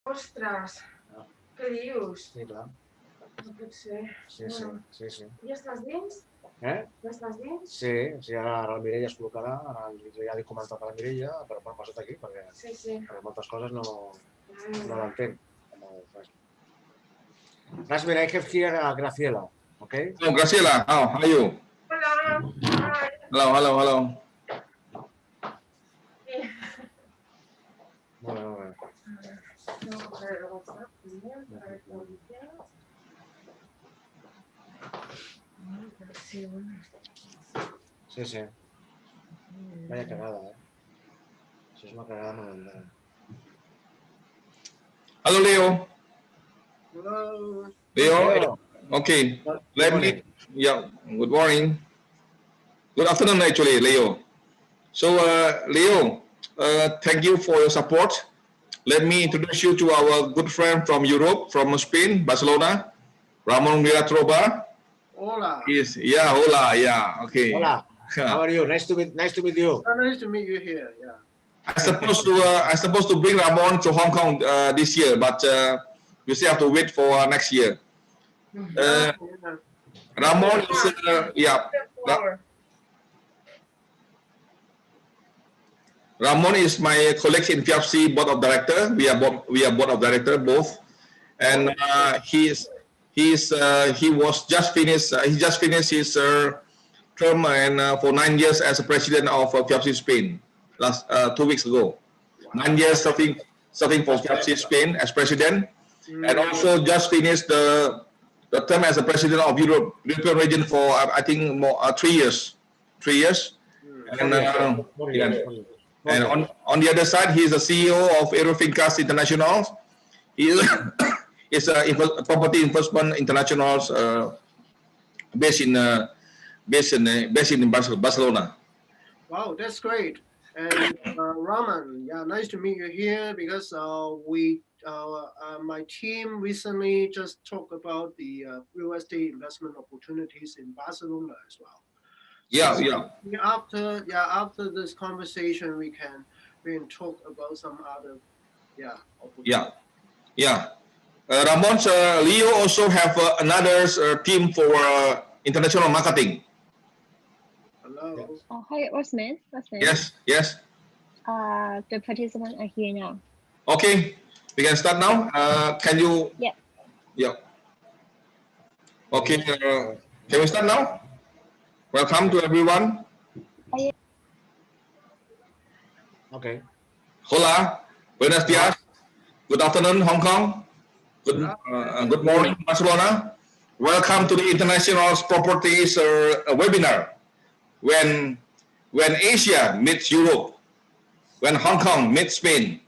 Ostras, què dius? Sí, clar. No pot ser. Sí. Ja estàs dins? Ja estàs dins? Sí, ara la Mireia es col·locarà, ara ja li he comentat a la Mireia, però m'ha passat aquí, perquè moltes coses no l'entenc. Rusmin, I have here Graciela, okay? Oh, Graciela, how are you? Hola. Hello. Molt bé. Sí. Vaya cagada, Això és una cagada molt. Hello, Leo. Hello. Leo. Okay. Good morning. Good afternoon, actually, Leo. So, Leo, thank you for your support. Let me introduce you to our good friend from Europe, from Spain, Barcelona, Ramon. Hola. Hola. Yeah. Okay. Hola. How are you? Nice to meet you. Nice to meet you here. Yeah. I supposed to bring Ramon to Hong Kong this year, but we still have to wait for next year. Ramon is Ramon is my colleague in FIABCI board of director. We are board of director both, and he just finished his term and for 9 years as a president of FIABCI Spain last 2 weeks ago. 9 years serving for FIABCI Spain as president, and also just finished the term as a president of European region for I think more 3 years. 3 years, and on the other side, he is the CEO of Aerofincas International. He is a property investment international based in Barcelona. Wow, that's great. And Ramon, nice to meet you here because my team recently just talked about the real estate investment opportunities in Barcelona as well. After this conversation, we can talk about some other Ramon, Leo also have another team for international marketing. Hello. Hi, Rusmin. Yes. The participants are here now. Okay, we can start now. Can you? Yeah. Okay. Can we start now? Welcome to everyone. Okay. Hola. Buenos días. Good afternoon, Hong Kong. Good morning, Barcelona. Welcome to the International Properties webinar. When Asia meets Europe, when Hong Kong meets Spain.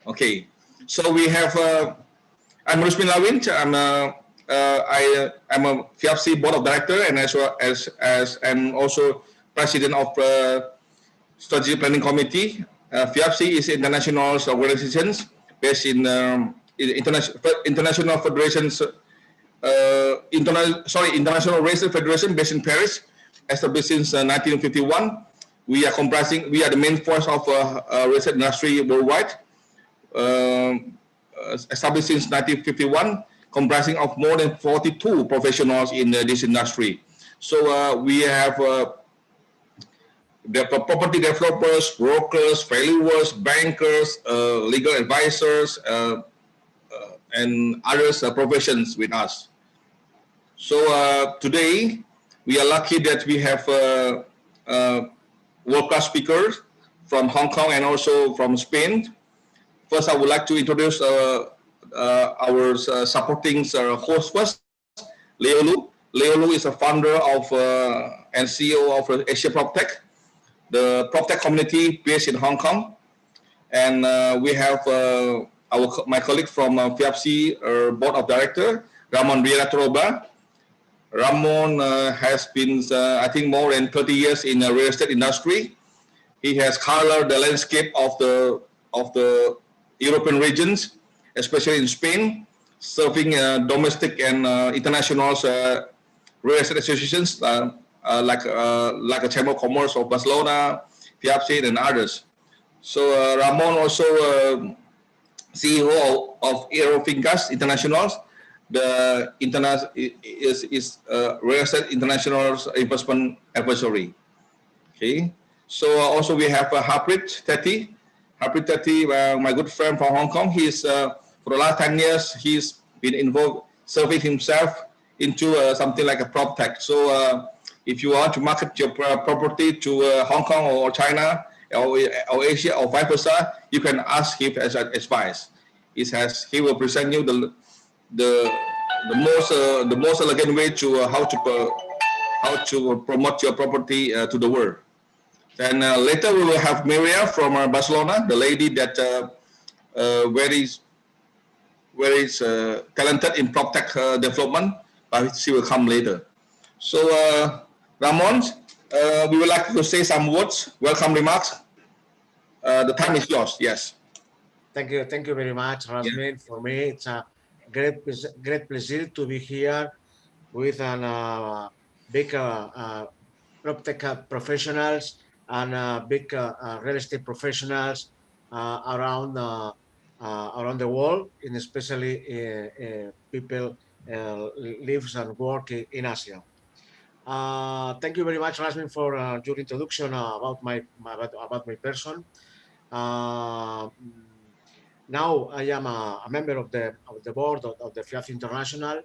Okay. So we have. I'm Rusmin Lawin. I'm a FIABCI board of director and as well as and also president of strategic planning committee. FIABCI is international organizations based in international federations. International Real Estate Federation based in Paris, established since 1951. We are the main force of real estate industry worldwide. Established since 1951. Comprising of more than 42 professionals in this industry. So we have the property developers, brokers, valuers, bankers, legal advisors, and others professions with us. So today we are lucky that we have world-class speakers from Hong Kong and also from Spain. First, I would like to introduce our supporting host first, Leo Lu. Leo Lu is a founder of and CEO of Asia Proptech, the Proptech community based in Hong Kong. And we have my colleague from FIABCI board of director, Ramon Riera. Ramon has been, I think, more than 30 years in the real estate industry. He has colored the landscape of the European regions, especially in Spain, serving domestic and international real estate associations like a Chamber of Commerce of Barcelona, FIABCI, and others. So Ramon also CEO of Aerofincas International, the real estate international investment advisory. Okay, so also we have Harpreet Tethi. Harpreet Tethi, my good friend from Hong Kong. He's for the last 10 years he's been involved, serving himself into something like a Proptech. So if you want to market your property to Hong Kong or China or Asia or vice versa, you can ask him as advice. He will present you the most elegant way to how to promote your property to the world. Then later we will have Miriea from Barcelona, the lady that very talented in Proptech development, but she will come later. So Ramon, we would like to say some words, welcome remarks. The time is yours. Yes. Thank you very much, Rusmin. Yeah. For me, it's a great pleasure to be here with an big Proptech professionals and big real estate professionals around the world, and especially people lives and work in Asia. Thank you very much, Rusmin, for your introduction about my person. Now I am a member of the board of the FIABCI International.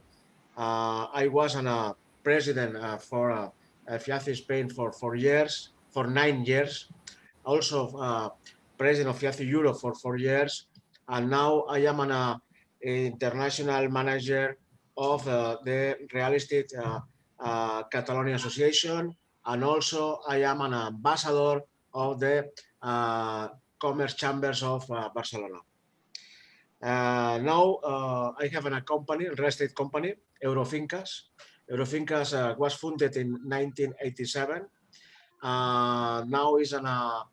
I was a president for FIABCI Spain for 9 years. Also president of FIABCI Europe for 4 years. And now I am an international manager of the Real Estate Catalonia Association. And also I am an ambassador of the Commerce Chambers of Barcelona. Now I have a company, a real estate company, Aerofincas. Aerofincas was founded in 1987. Now is a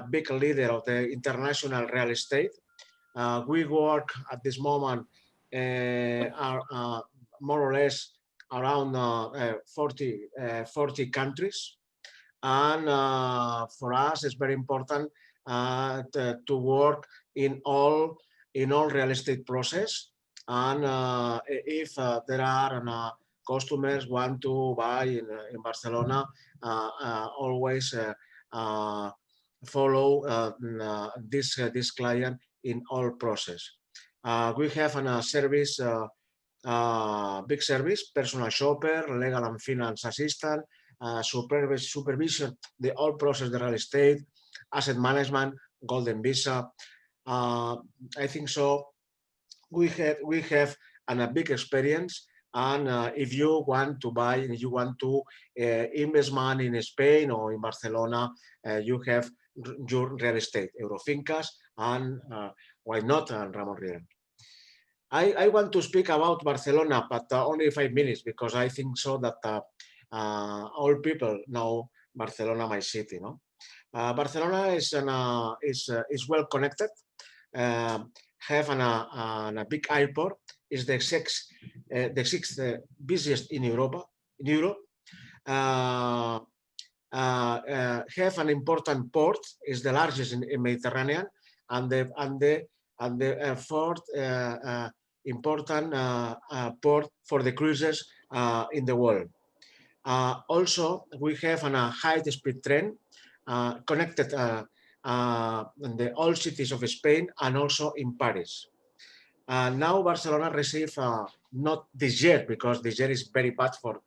big leader of the international real estate. We work at this moment more or less around 40 countries. And for us, it's very important to work in all real estate process. And if there are customers want to buy in Barcelona, always follow this client in all process. We have a service, big service, personal shopper, legal and finance assistant, supervision, the all process, the real estate, asset management, golden visa. I think so. We have a big experience, and if you want to buy, if you want to invest money in Spain or in Barcelona, you have your real estate, Aerofincas, and why not, Ramon Riera. I want to speak about Barcelona, but only 5 minutes, because I think so that all people know Barcelona, my city. No, Barcelona is well connected. Have a big airport. Is the sixth busiest in Europe. Have an important port. Is the largest in Mediterranean, and the fourth important port for the cruises in the world. Also, we have a high-speed train connected in the old cities of Spain and also in Paris. Now Barcelona received not this year, because this year is very bad for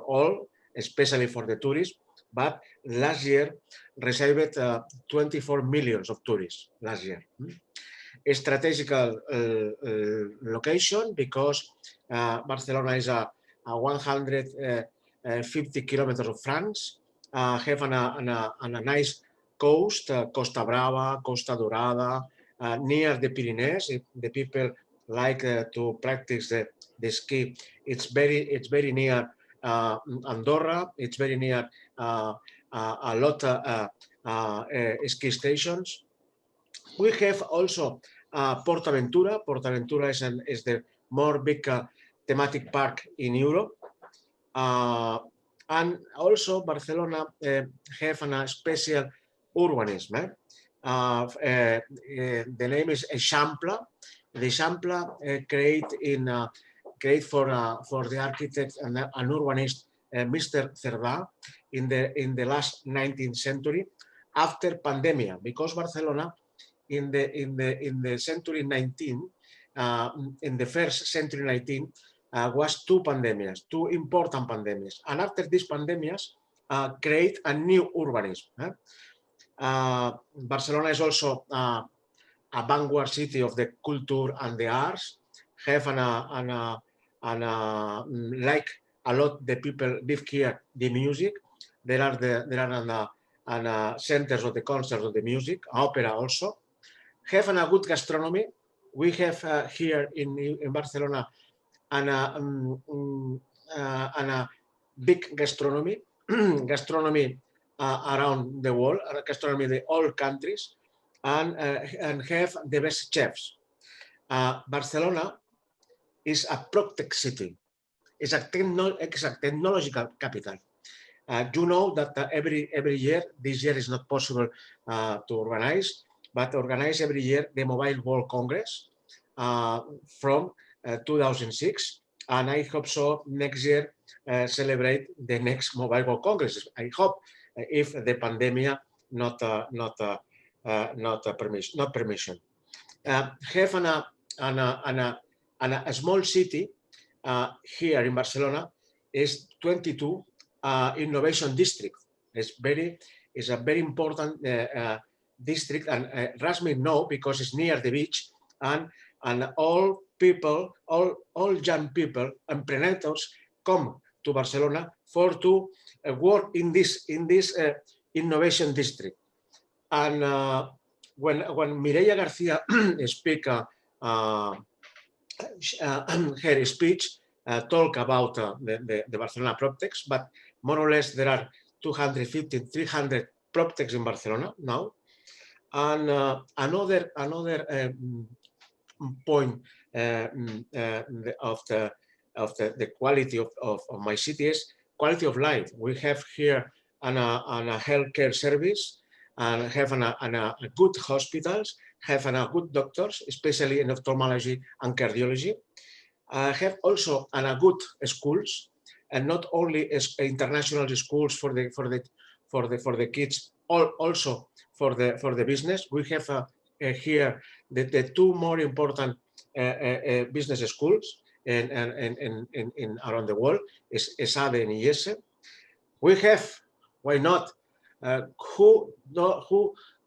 all, especially for the tourists, but last year received 24 million of tourists last year. A strategical location, because Barcelona is a 150 kilometers of France, have a nice coast, Costa Brava, Costa Dorada, near the Pyrenees. If the people like to practice the ski, it's very near Andorra. It's very near a lot ski stations. We have also PortAventura. PortAventura is the more big thematic park in Europe. And also Barcelona have a special urbanism. The name is Eixample. The Eixample create for the architect and urbanist Mr. Cerdà in the last 19th century after pandemia, because Barcelona in the century 19, in the first century 19, was two important pandemias, and after these pandemias create a new urbanism. Barcelona is also a vanguard city of the culture and the arts. Have like a lot the people live here the music. There are centers of the concerts of the music, opera also. Have a good gastronomy. We have here in Barcelona a big gastronomy, gastronomy around the world, gastronomy in all countries, and have the best chefs. Barcelona is a Proptech city. It's a technological capital. You know that every year, this year is not possible to organize, but organize every year the Mobile World Congress from 2006, and I hope so next year celebrate the next Mobile World Congress. I hope if the pandemic not permission. Have a small city here in Barcelona is 22 innovation district. It's a very important district, and Rusmin know because it's near the beach, and all people, all young people, entrepreneurs come to Barcelona to work in this innovation district. And when Miriea Garcia speak her speech, talk about the Barcelona Proptechs, but more or less there are 250, 300 Proptechs in Barcelona now. And another point of the quality of my city is quality of life. We have here a healthcare service, and have a good hospitals, have a good doctors, especially in ophthalmology and cardiology. Have also a good schools, and not only international schools for the kids, also for the business. We have here the two more important business schools in around the world is ESADE and IES. We have, why not? Who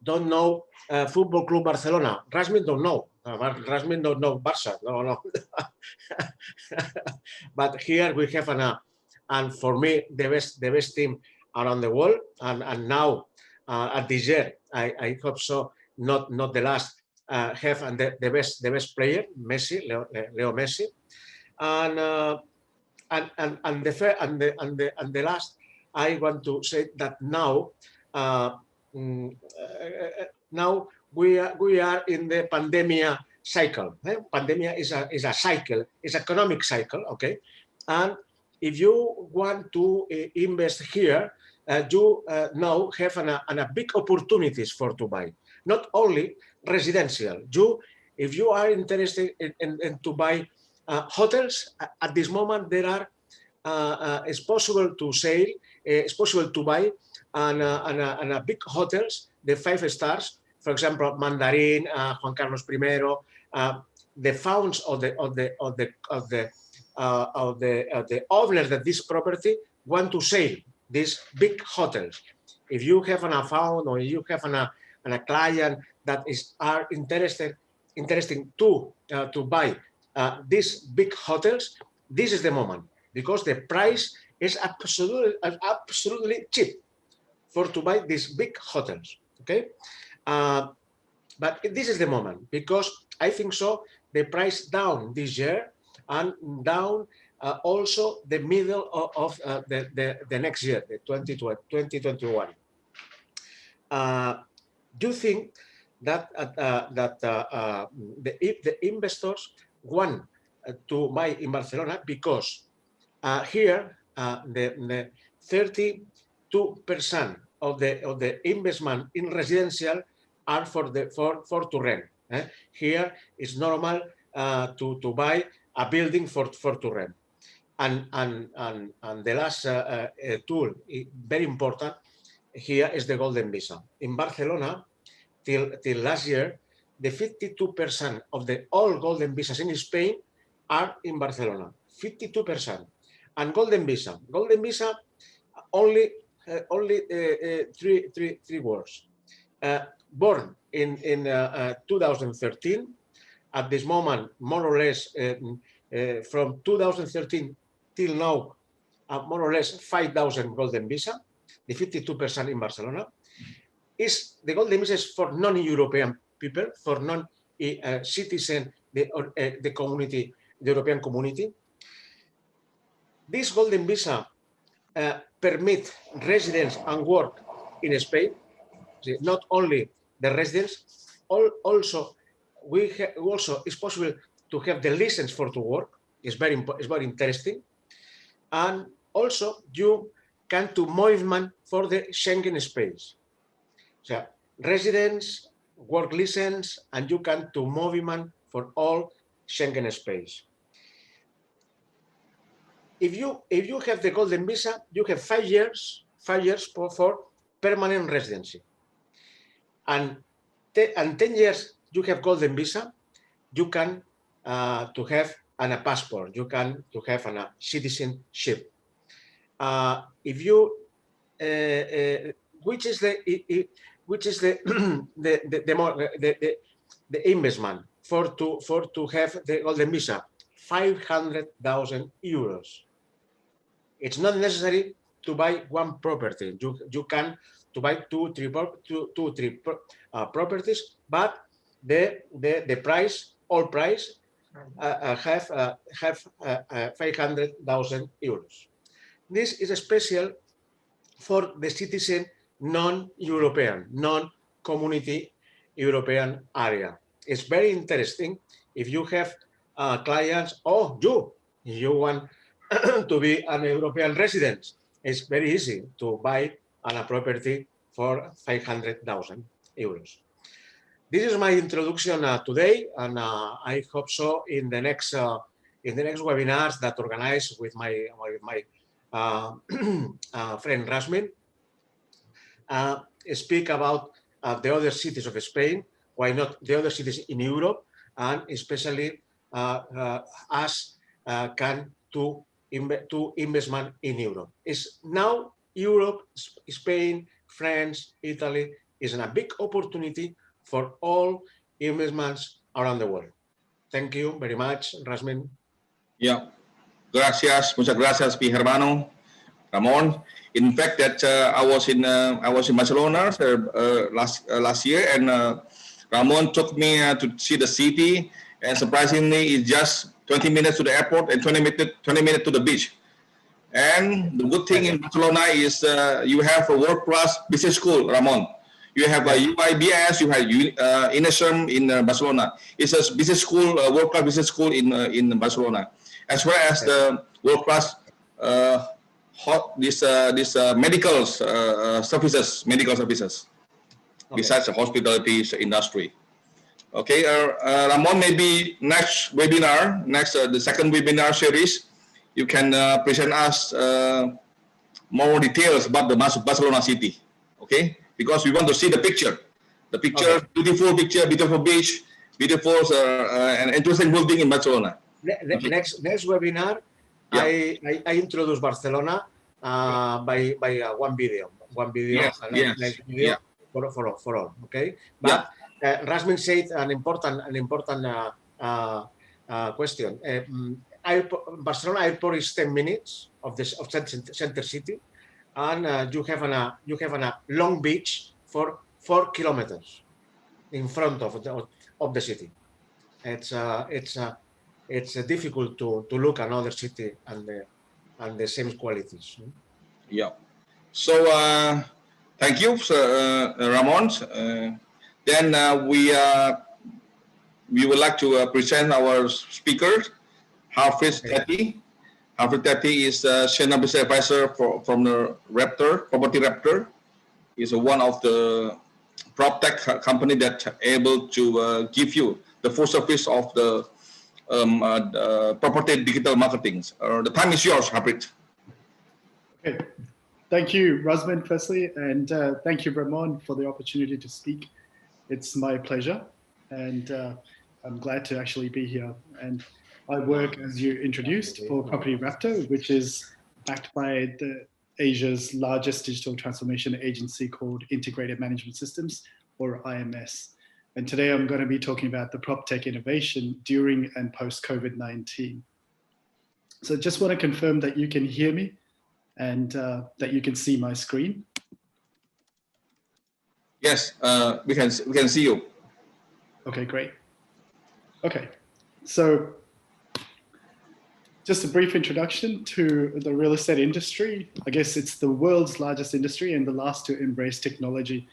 don't know Football Club Barcelona? Rusmin don't know. Rusmin don't know Barça. No. But here we have and for me the best team around the world. And now at this year, I hope so. Not the last. Have the best player, Messi, Leo Messi, and the last. I want to say that now now we are in the pandemia cycle. Pandemia is a cycle, it's an economic cycle, okay? And if you want to invest here, you now have a big opportunities to buy. Not only residential. If you are interested in to buy hotels, at this moment there are it's possible to sell, it's possible to buy and a big hotels, the 5 stars, for example, Mandarin, Juan Carlos I, the founds of the owners of this property want to sell these big hotels. If you have a fund or you have a client that are interesting to buy these big hotels, this is the moment, because the price is absolutely cheap to buy these big hotels. Okay, but this is the moment, because I think so. The price down this year and down also the middle of the next year, the 2021. Do you think that the investors want to buy in Barcelona because here the 32% of the investment in residential are for to rent. Here it's normal to buy a building for to rent. And the last tool, very important here, is the Golden Visa. In Barcelona, till last year, the 52% of the all Golden Visas in Spain are in Barcelona. 52%. And Golden Visa only three words. Born in 2013. At this moment, more or less, from 2013 till now, more or less 5,000 Golden Visa, the 52% in Barcelona. The Golden Visa is for non-European people, for non-citizen, the community, the European community. This Golden Visa permit residence and work in Spain, not only the residents, also it's possible to have the license for to work. It's very interesting. And also you can to movement for the Schengen space. So residence, work license, and you can to movement for all Schengen space. If you have the Golden Visa, you have 5 years for permanent residency. And 10 years you have Golden Visa, you can to have a passport, you can to have a citizenship. If you which is the investment for to have the Golden Visa? 500,000 euros. It's not necessary to buy one property. You can to buy two, three properties, but the price, all price, have 500,000 euros. This is special for the citizen non-European, non-community European area. It's very interesting if you have clients, or you want to be an European resident. It's very easy to buy a property for 500,000 euros. This is my introduction today, and I hope so in the next webinars that organized with my friend Rusmin, speak about the other cities of Spain, why not the other cities in Europe, and especially us can to investment in Europe. Is now Europe, Spain, France, Italy is a big opportunity for all investments around the world. Thank you very much, Rusmin. Yeah, gracias, muchas gracias, mi hermano Ramon. In fact, that I was in Barcelona last year, and Ramon took me to see the city, and surprisingly, it's just 20 minutes to the airport and 20 minutes to the beach. And the good thing in Barcelona is you have a world-class business school, Ramon. You have a UIBS, you have Inesum in Barcelona. It's a business school, world-class business school in Barcelona, as well as the world-class medical services, besides the hospitality industry. Okay, Ramon, maybe next webinar, the second webinar series, you can present us more details about the Barcelona city. Okay, because we want to see the picture, okay. Beautiful picture, beautiful beach, beautiful and interesting building in Barcelona. Next webinar, yeah. I introduce Barcelona by one video, yes, next video for all. Okay, but Rusmin said an important question. Barcelona airport is 10 minutes of center city, and you have a long beach for 4 kilometers in front of the city. It's difficult to look another city and the same qualities. Yeah. So thank you, Ramon. Then we would like to present our speaker, Harpreet Tethi. Harpreet Tethi is Senior Business Advisor from the Raptor, Property Raptor. He's one of the Proptech company that able to give you the full service of the property digital marketing. The time is yours, Harpreet. Okay. Thank you, Rusmin, firstly, and thank you, Ramon, for the opportunity to speak. It's my pleasure, and I'm glad to actually be here. And I work, as you introduced, for Property Raptor, which is backed by Asia's largest digital transformation agency called Integrated Management Systems, or IMS. And today I'm going to be talking about the Proptech innovation during and post COVID-19. So just want to confirm that you can hear me and that you can see my screen. Yes, we can see you. Okay, great. Okay, so just a brief introduction to the real estate industry. I guess it's the world's largest industry and the last to embrace technology.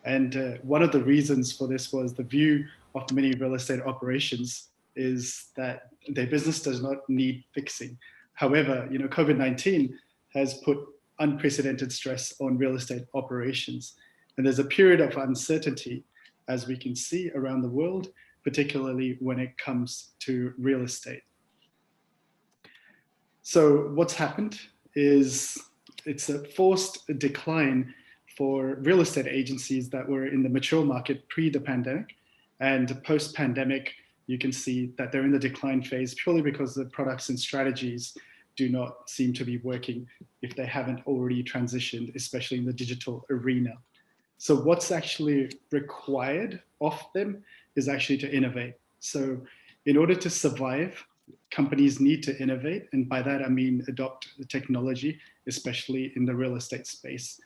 And one of the reasons for this was the view of many real estate operations is that their business does not need fixing. However, COVID-19 has put unprecedented stress on real estate operations. And there's a period of uncertainty, as we can see around the world, particularly when it comes to real estate. So what's happened is it's a forced decline for real estate agencies that were in the mature market pre the pandemic, and post-pandemic, you can see that they're in the decline phase purely because the products and strategies do not seem to be working if they haven't already transitioned, especially in the digital arena. So what's actually required of them is actually to innovate. So in order to survive, companies need to innovate. And by that, I mean adopt the technology, especially in the real estate space.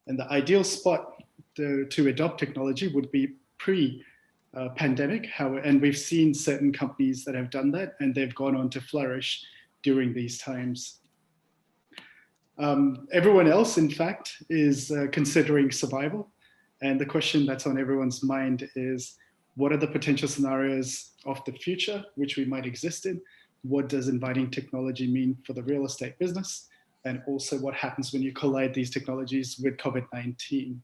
And the ideal spot to adopt technology would be pre-pandemic. And we've seen certain companies that have done that, and they've gone on to flourish during these times. Everyone else, in fact, is considering survival. And the question that's on everyone's mind is, what are the potential scenarios of the future which we might exist in? What does inviting technology mean for the real estate business? And also what happens when you collide these technologies with COVID-19?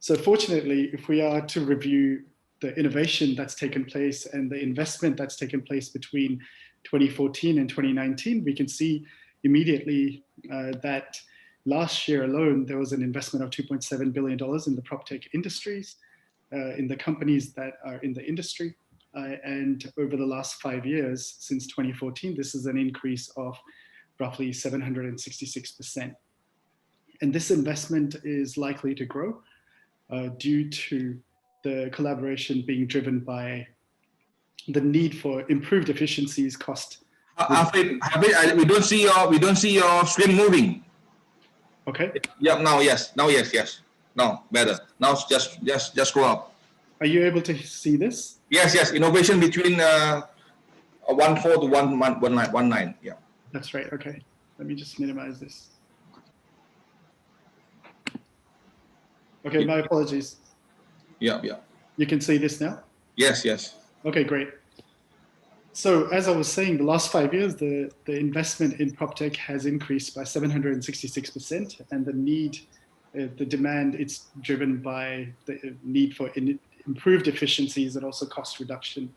So fortunately, if we are to review the innovation that's taken place and the investment that's taken place between 2014 and 2019, we can see immediately that last year alone, there was an investment of $2.7 billion in the Proptech industries, in the companies that are in the industry. And over the last 5 years, since 2014, this is an increase of roughly 766%. And this investment is likely to grow due to the collaboration being driven by the need for improved efficiencies, cost. We don't see your screen moving. Okay. Yeah. Now, yes. Yes. Now, better. Now, just scroll up. Are you able to see this? Yes. Innovation between 1.4 to 1.9. Yeah. That's right. Okay. Let me just minimize this. Okay. My apologies. Yeah. You can see this now? Yes. Okay, great. So as I was saying, the last 5 years, the investment in Proptech has increased by 766%, and the demand, it's driven by the need for improved efficiencies and also cost reduction.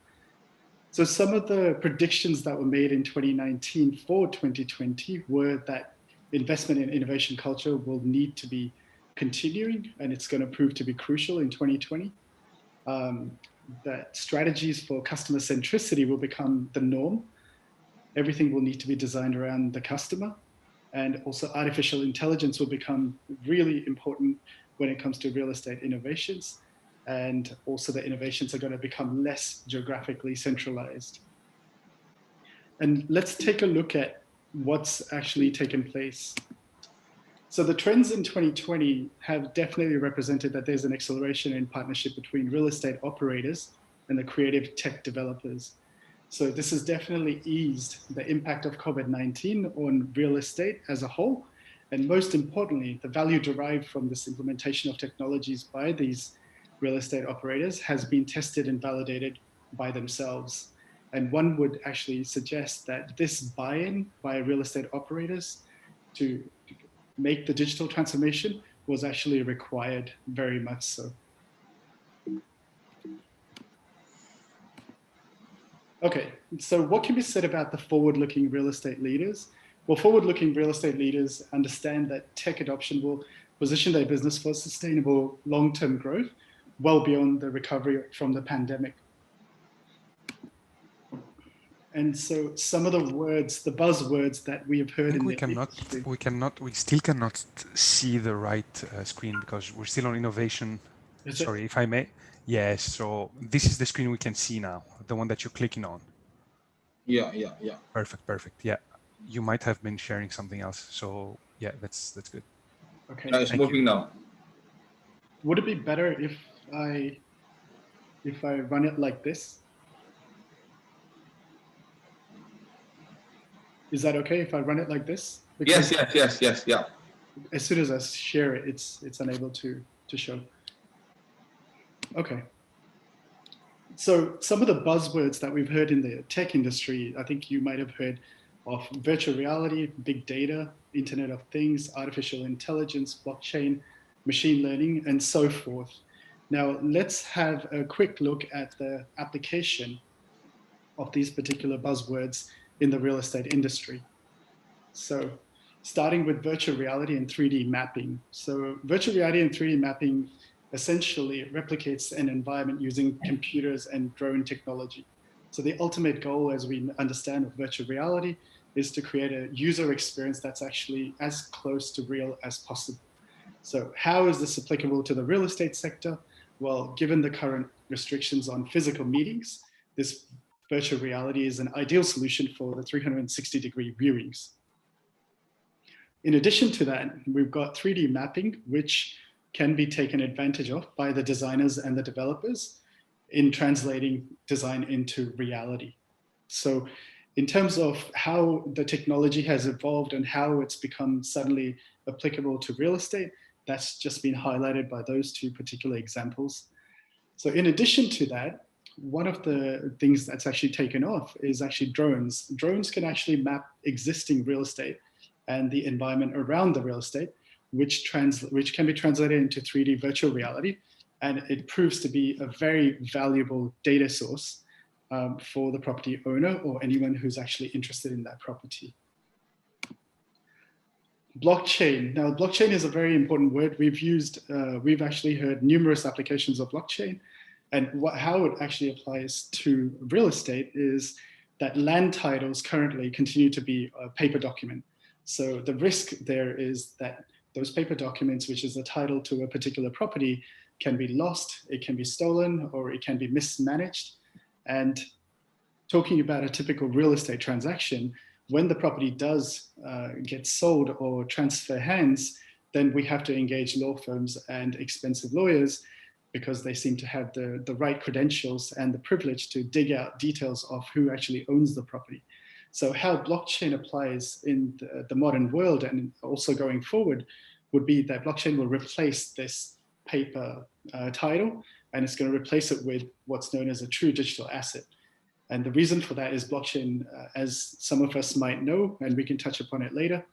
So some of the predictions that were made in 2019 for 2020 were that investment in innovation culture will need to be continuing, and it's going to prove to be crucial in 2020. That strategies for customer centricity will become the norm. Everything will need to be designed around the customer. And also artificial intelligence will become really important when it comes to real estate innovations. And also the innovations are going to become less geographically centralized. And let's take a look at what's actually taken place. So the trends in 2020 have definitely represented that there's an acceleration in partnership between real estate operators and the creative tech developers. So this has definitely eased the impact of COVID-19 on real estate as a whole. And most importantly, the value derived from this implementation of technologies by these real estate operators has been tested and validated by themselves. And one would actually suggest that this buy-in by real estate operators to make the digital transformation was actually required, very much so. Okay, so what can be said about the forward-looking real estate leaders? Well, forward-looking real estate leaders understand that tech adoption will position their business for sustainable long-term growth well beyond the recovery from the pandemic. And so some of the words, the buzzwords that we have heard in we still cannot see the right screen because we're still on innovation. Sorry, if I may. Yes, so this is the screen we can see now, the one that you're clicking on. Yeah. Perfect. Yeah, you might have been sharing something else. So yeah, that's good. Okay. It's working now. Would it be better if I run it like this? Is that okay if I run it like this? Because yes. Yeah. As soon as I share it, it's unable to show. Okay. So some of the buzzwords that we've heard in the tech industry, I think you might have heard of virtual reality, big data, Internet of Things, artificial intelligence, blockchain, machine learning, and so forth. Now, let's have a quick look at the application of these particular buzzwords in the real estate industry. So starting with virtual reality and 3D mapping. So virtual reality and 3D mapping essentially replicates an environment using computers and drone technology. So the ultimate goal, as we understand of virtual reality, is to create a user experience that's actually as close to real as possible. So how is this applicable to the real estate sector? Well, given the current restrictions on physical meetings, this virtual reality is an ideal solution for the 360-degree viewings. In addition to that, we've got 3D mapping, which can be taken advantage of by the designers and the developers in translating design into reality. So in terms of how the technology has evolved and how it's become suddenly applicable to real estate, that's just been highlighted by those two particular examples. So in addition to that, one of the things that's actually taken off is actually drones. Drones can actually map existing real estate and the environment around the real estate, which can be translated into 3D virtual reality. And it proves to be a very valuable data source for the property owner or anyone who's actually interested in that property. Blockchain. Now, blockchain is a very important word. We've actually heard numerous applications of blockchain. And how it actually applies to real estate is that land titles currently continue to be a paper document. So the risk there is that those paper documents, which is the title to a particular property, can be lost, it can be stolen, or it can be mismanaged. And talking about a typical real estate transaction, when the property does get sold or transfer hands, then we have to engage law firms and expensive lawyers because they seem to have the right credentials and the privilege to dig out details of who actually owns the property. So how blockchain applies in the modern world and also going forward would be that blockchain will replace this paper title, and it's going to replace it with what's known as a true digital asset. And the reason for that is blockchain, as some of us might know, and we can touch upon it later,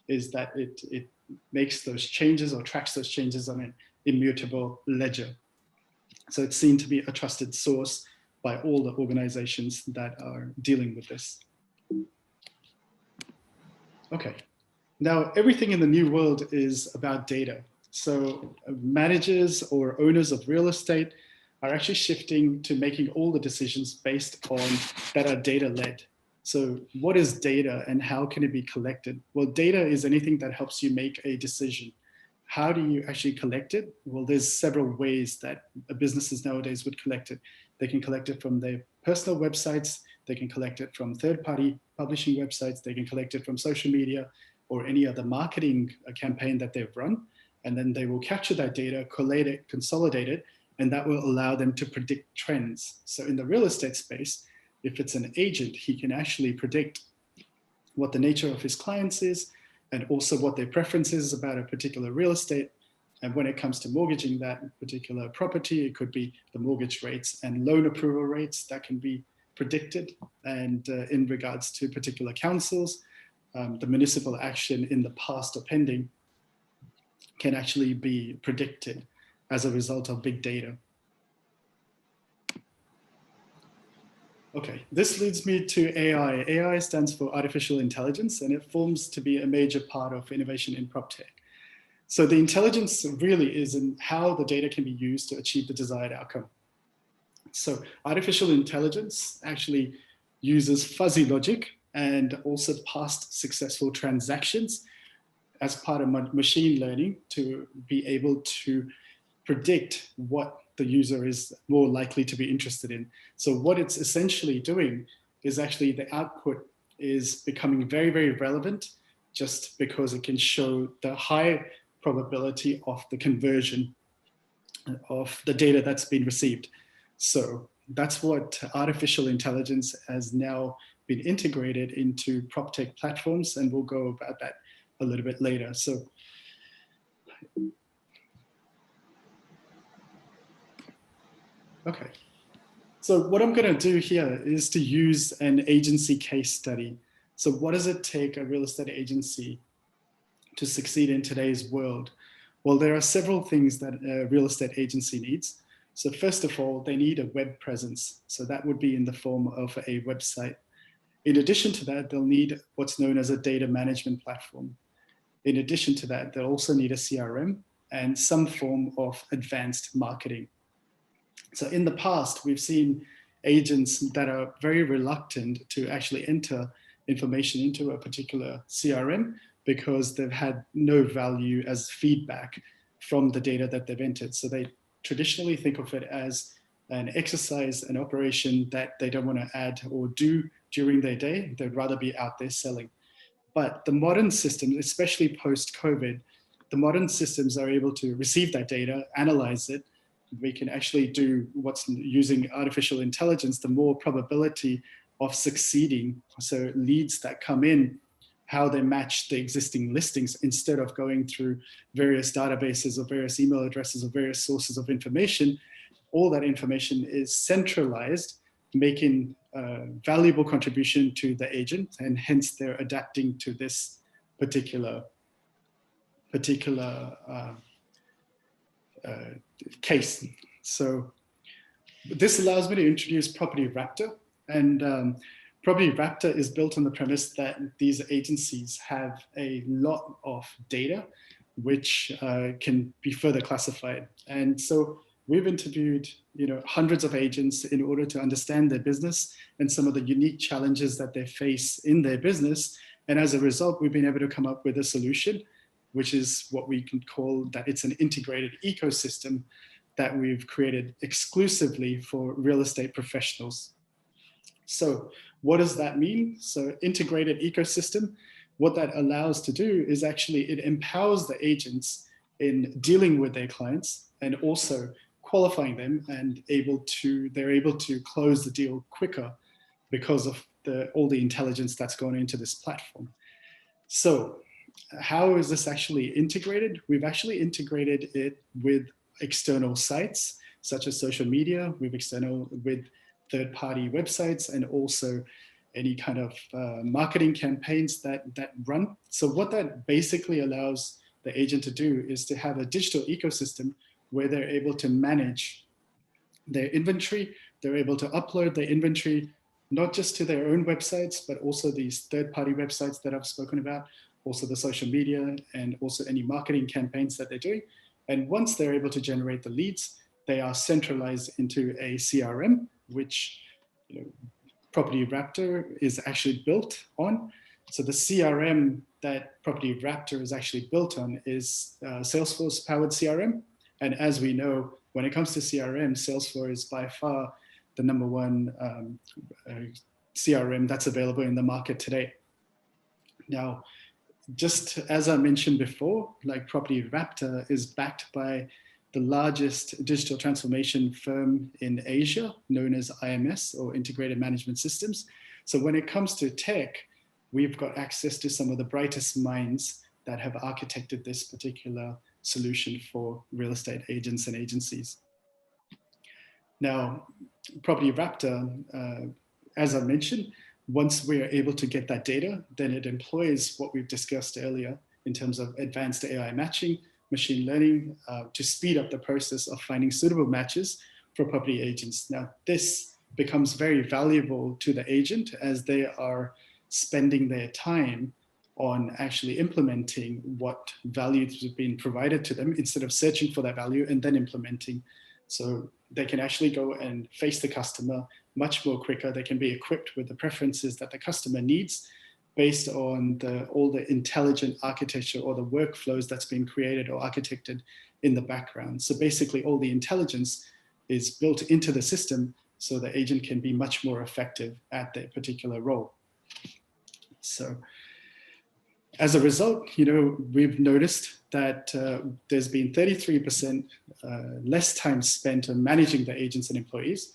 is that it makes those changes or tracks those changes on an immutable ledger. So it's seen to be a trusted source by all the organizations that are dealing with this. Okay, now everything in the new world is about data. So managers or owners of real estate are actually shifting to making all the decisions based on that are data-led. So what is data and how can it be collected? Well, data is anything that helps you make a decision. How do you actually collect it? Well, there's several ways that businesses nowadays would collect it. They can collect it from their personal websites. They can collect it from third-party publishing websites. They can collect it from social media or any other marketing campaign that they've run. And then they will capture that data, collate it, consolidate it, and that will allow them to predict trends. So in the real estate space, if it's an agent, he can actually predict what the nature of his clients is and also what their preference is about a particular real estate. And when it comes to mortgaging that particular property, it could be the mortgage rates and loan approval rates that can be predicted. And in regards to particular councils, the municipal action in the past or pending, can actually be predicted as a result of big data. Okay, this leads me to AI. AI stands for artificial intelligence, and it forms to be a major part of innovation in PropTech. So the intelligence really is in how the data can be used to achieve the desired outcome. So artificial intelligence actually uses fuzzy logic and also past successful transactions as part of machine learning to be able to predict what the user is more likely to be interested in. So what it's essentially doing is actually the output is becoming very, very relevant just because it can show the high probability of the conversion of the data that's been received. So that's what artificial intelligence has now been integrated into PropTech platforms, and we'll go about that a little bit later. So okay. So what I'm going to do here is to use an agency case study. So what does it take a real estate agency to succeed in today's world? Well, there are several things that a real estate agency needs. So first of all, they need a web presence. So that would be in the form of a website. In addition to that, they'll need what's known as a data management platform. In addition to that, they'll also need a CRM and some form of advanced marketing. So in the past, we've seen agents that are very reluctant to actually enter information into a particular CRM because they've had no value as feedback from the data that they've entered. So they traditionally think of it as an exercise, an operation that they don't want to add or do during their day. They'd rather be out there selling. But the modern systems, especially post-COVID, the modern systems are able to receive that data, analyze it. We can actually do what's using artificial intelligence, the more probability of succeeding. So leads that come in, how they match the existing listings instead of going through various databases or various email addresses or various sources of information. All that information is centralized, making a valuable contribution to the agent, and hence they're adapting to this particular case. So this allows me to introduce Property Raptor, and Property Raptor is built on the premise that these agencies have a lot of data which can be further classified. And so we've interviewed hundreds of agents in order to understand their business and some of the unique challenges that they face in their business. And as a result, we've been able to come up with a solution, which is what we can call that it's an integrated ecosystem that we've created exclusively for real estate professionals. So what does that mean? So integrated ecosystem, what that allows to do is actually it empowers the agents in dealing with their clients and also qualifying them, and they're able to close the deal quicker because of all the intelligence that's gone into this platform. So how is this actually integrated? We've actually integrated it with external sites such as social media, with third-party websites, and also any kind of marketing campaigns that run. So what that basically allows the agent to do is to have a digital ecosystem where they're able to manage their inventory. They're able to upload their inventory, not just to their own websites, but also these third-party websites that I've spoken about, also the social media, and also any marketing campaigns that they're doing. And once they're able to generate the leads, they are centralized into a CRM, which Property Raptor is actually built on. So the CRM that Property Raptor is actually built on is Salesforce powered CRM. And as we know, when it comes to CRM, Salesforce is by far the #1 CRM that's available in the market today. Now, just as I mentioned before, like Property Raptor is backed by the largest digital transformation firm in Asia, known as IMS, or Integrated Management Systems. So when it comes to tech, we've got access to some of the brightest minds that have architected this particular solution for real estate agents and agencies. Now, Property Raptor, as I mentioned, once we're able to get that data, then it employs what we've discussed earlier in terms of advanced AI matching, machine learning to speed up the process of finding suitable matches for property agents. Now, this becomes very valuable to the agent as they are spending their time on actually implementing what value has been provided to them instead of searching for that value and then implementing. So they can actually go and face the customer much more quicker. They can be equipped with the preferences that the customer needs based on all the intelligent architecture or the workflows that's been created or architected in the background. So basically all the intelligence is built into the system so the agent can be much more effective at their particular role. So as a result, we've noticed that there's been 33% less time spent on managing the agents and employees.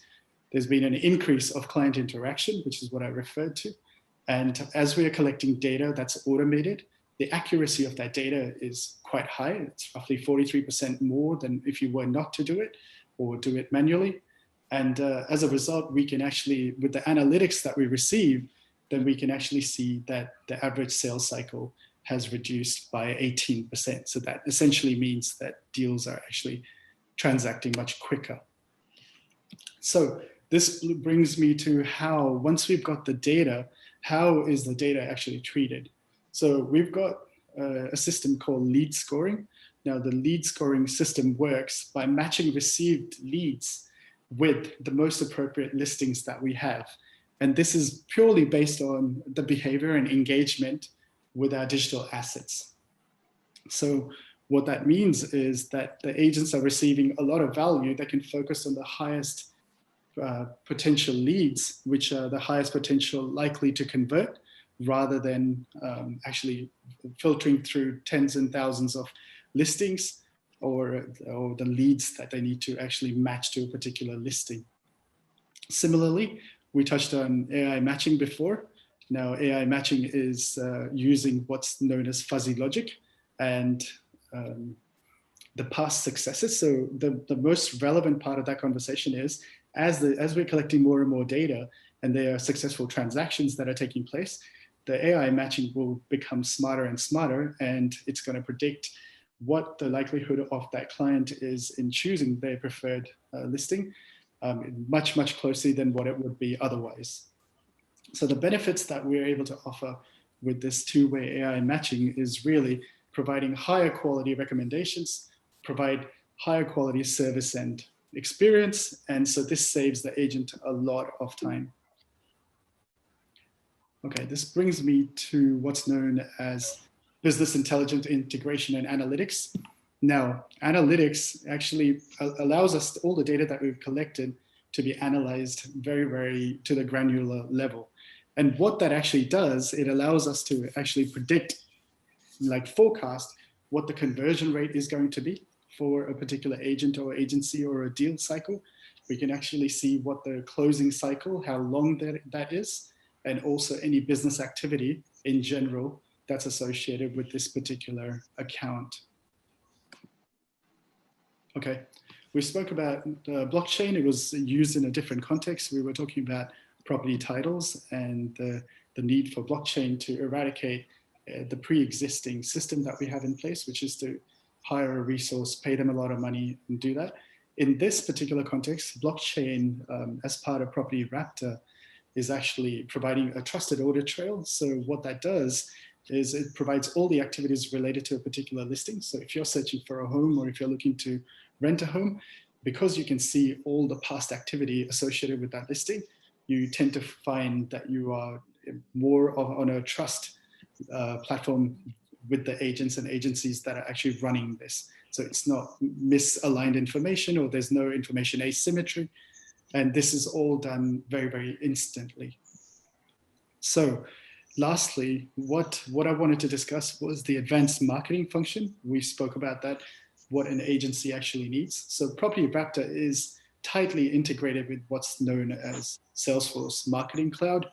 There's been an increase of client interaction, which is what I referred to. And as we are collecting data that's automated, the accuracy of that data is quite high. It's roughly 43% more than if you were not to do it or do it manually. And as a result, we can actually, with the analytics that we receive, then we can actually see that the average sales cycle has reduced by 18%. So that essentially means that deals are actually transacting much quicker. So this brings me to how, once we've got the data, how is the data actually treated? So we've got a system called lead scoring. Now the lead scoring system works by matching received leads with the most appropriate listings that we have. And this is purely based on the behavior and engagement with our digital assets. So what that means is that the agents are receiving a lot of value. They can focus on the highest potential leads, which are the highest potential likely to convert, rather than actually filtering through tens and thousands of listings or the leads that they need to actually match to a particular listing. Similarly, we touched on AI matching before. Now, AI matching is using what's known as fuzzy logic and the past successes. So the most relevant part of that conversation is, as we're collecting more and more data and there are successful transactions that are taking place, the AI matching will become smarter and smarter, and it's going to predict what the likelihood of that client is in choosing their preferred listing much, much closely than what it would be otherwise. So the benefits that we're able to offer with this two-way AI matching is really providing higher quality recommendations, provide higher quality service and experience. And so this saves the agent a lot of time. Okay, this brings me to what's known as business intelligence integration and analytics. Now, analytics actually allows us all the data that we've collected to be analyzed very, very to the granular level. And what that actually does, it allows us to actually predict, like forecast, what the conversion rate is going to be for a particular agent or agency or a deal cycle. We can actually see what the closing cycle, how long that is, and also any business activity in general that's associated with this particular account. Okay, we spoke about blockchain. It was used in a different context. We were talking about property titles and the need for blockchain to eradicate the pre-existing system that we have in place, which is to hire a resource, pay them a lot of money and do that. In this particular context, blockchain as part of Property Raptor is actually providing a trusted audit trail. So what that does is it provides all the activities related to a particular listing. So if you're searching for a home or if you're looking to rent a home, because you can see all the past activity associated with that listing, you tend to find that you are more on a trust platform with the agents and agencies that are actually running this. So it's not misaligned information or there's no information asymmetry. And this is all done very, very instantly. So lastly, what I wanted to discuss was the advanced marketing function. We spoke about that, what an agency actually needs. So Property Raptor is tightly integrated with what's known as Salesforce Marketing Cloud.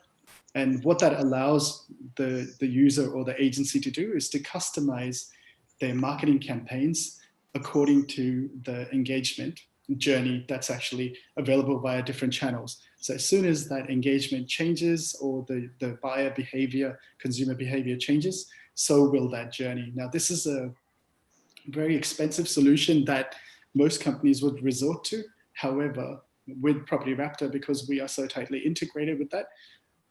And what that allows the user or the agency to do is to customize their marketing campaigns according to the engagement journey that's actually available via different channels. So as soon as that engagement changes or the buyer behavior, consumer behavior changes, so will that journey. Now, this is a very expensive solution that most companies would resort to. However, with Property Raptor, because we are so tightly integrated with that,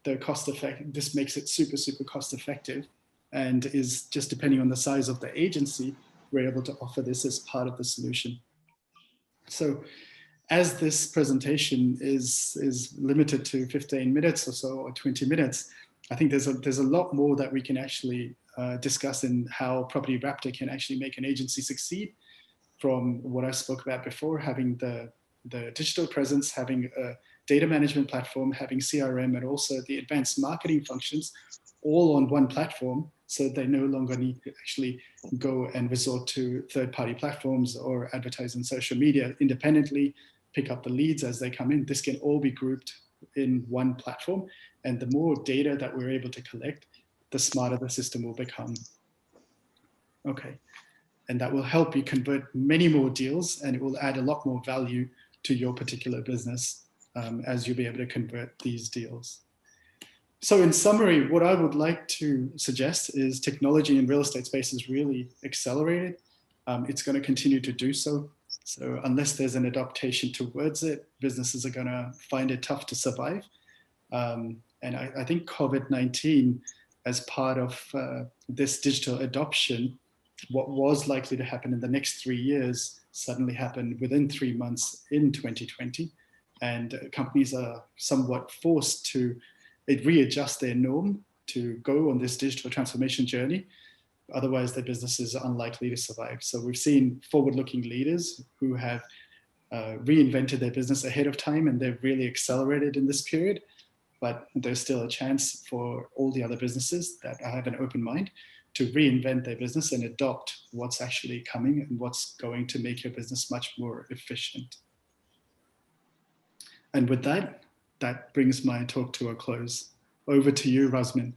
this makes it super, super cost effective, and is just depending on the size of the agency, we're able to offer this as part of the solution. So as this presentation is limited to 15 minutes or so, or 20 minutes, I think there's a lot more that we can actually discuss in how Property Raptor can actually make an agency succeed, from what I spoke about before, having the digital presence, having a data management platform, having CRM, and also the advanced marketing functions all on one platform, so they no longer need to actually go and resort to third-party platforms or advertise on social media independently, pick up the leads as they come in. This can all be grouped in one platform, and the more data that we're able to collect, the smarter the system will become. Okay, and that will help you convert many more deals, and it will add a lot more value to your particular business as you'll be able to convert these deals. So in summary, what I would like to suggest is technology in real estate space is really accelerated. It's going to continue to do so. So unless there's an adaptation towards it, businesses are going to find it tough to survive. And I think COVID-19, as part of this digital adoption, what was likely to happen in the next 3 years suddenly happened within 3 months in 2020. And companies are somewhat forced to readjust their norm to go on this digital transformation journey. Otherwise, their business is unlikely to survive. So we've seen forward-looking leaders who have reinvented their business ahead of time, and they've really accelerated in this period. But there's still a chance for all the other businesses that have an open mind to reinvent their business and adopt what's actually coming and what's going to make your business much more efficient. And with that, that brings my talk to a close. Over to you, Rusmin.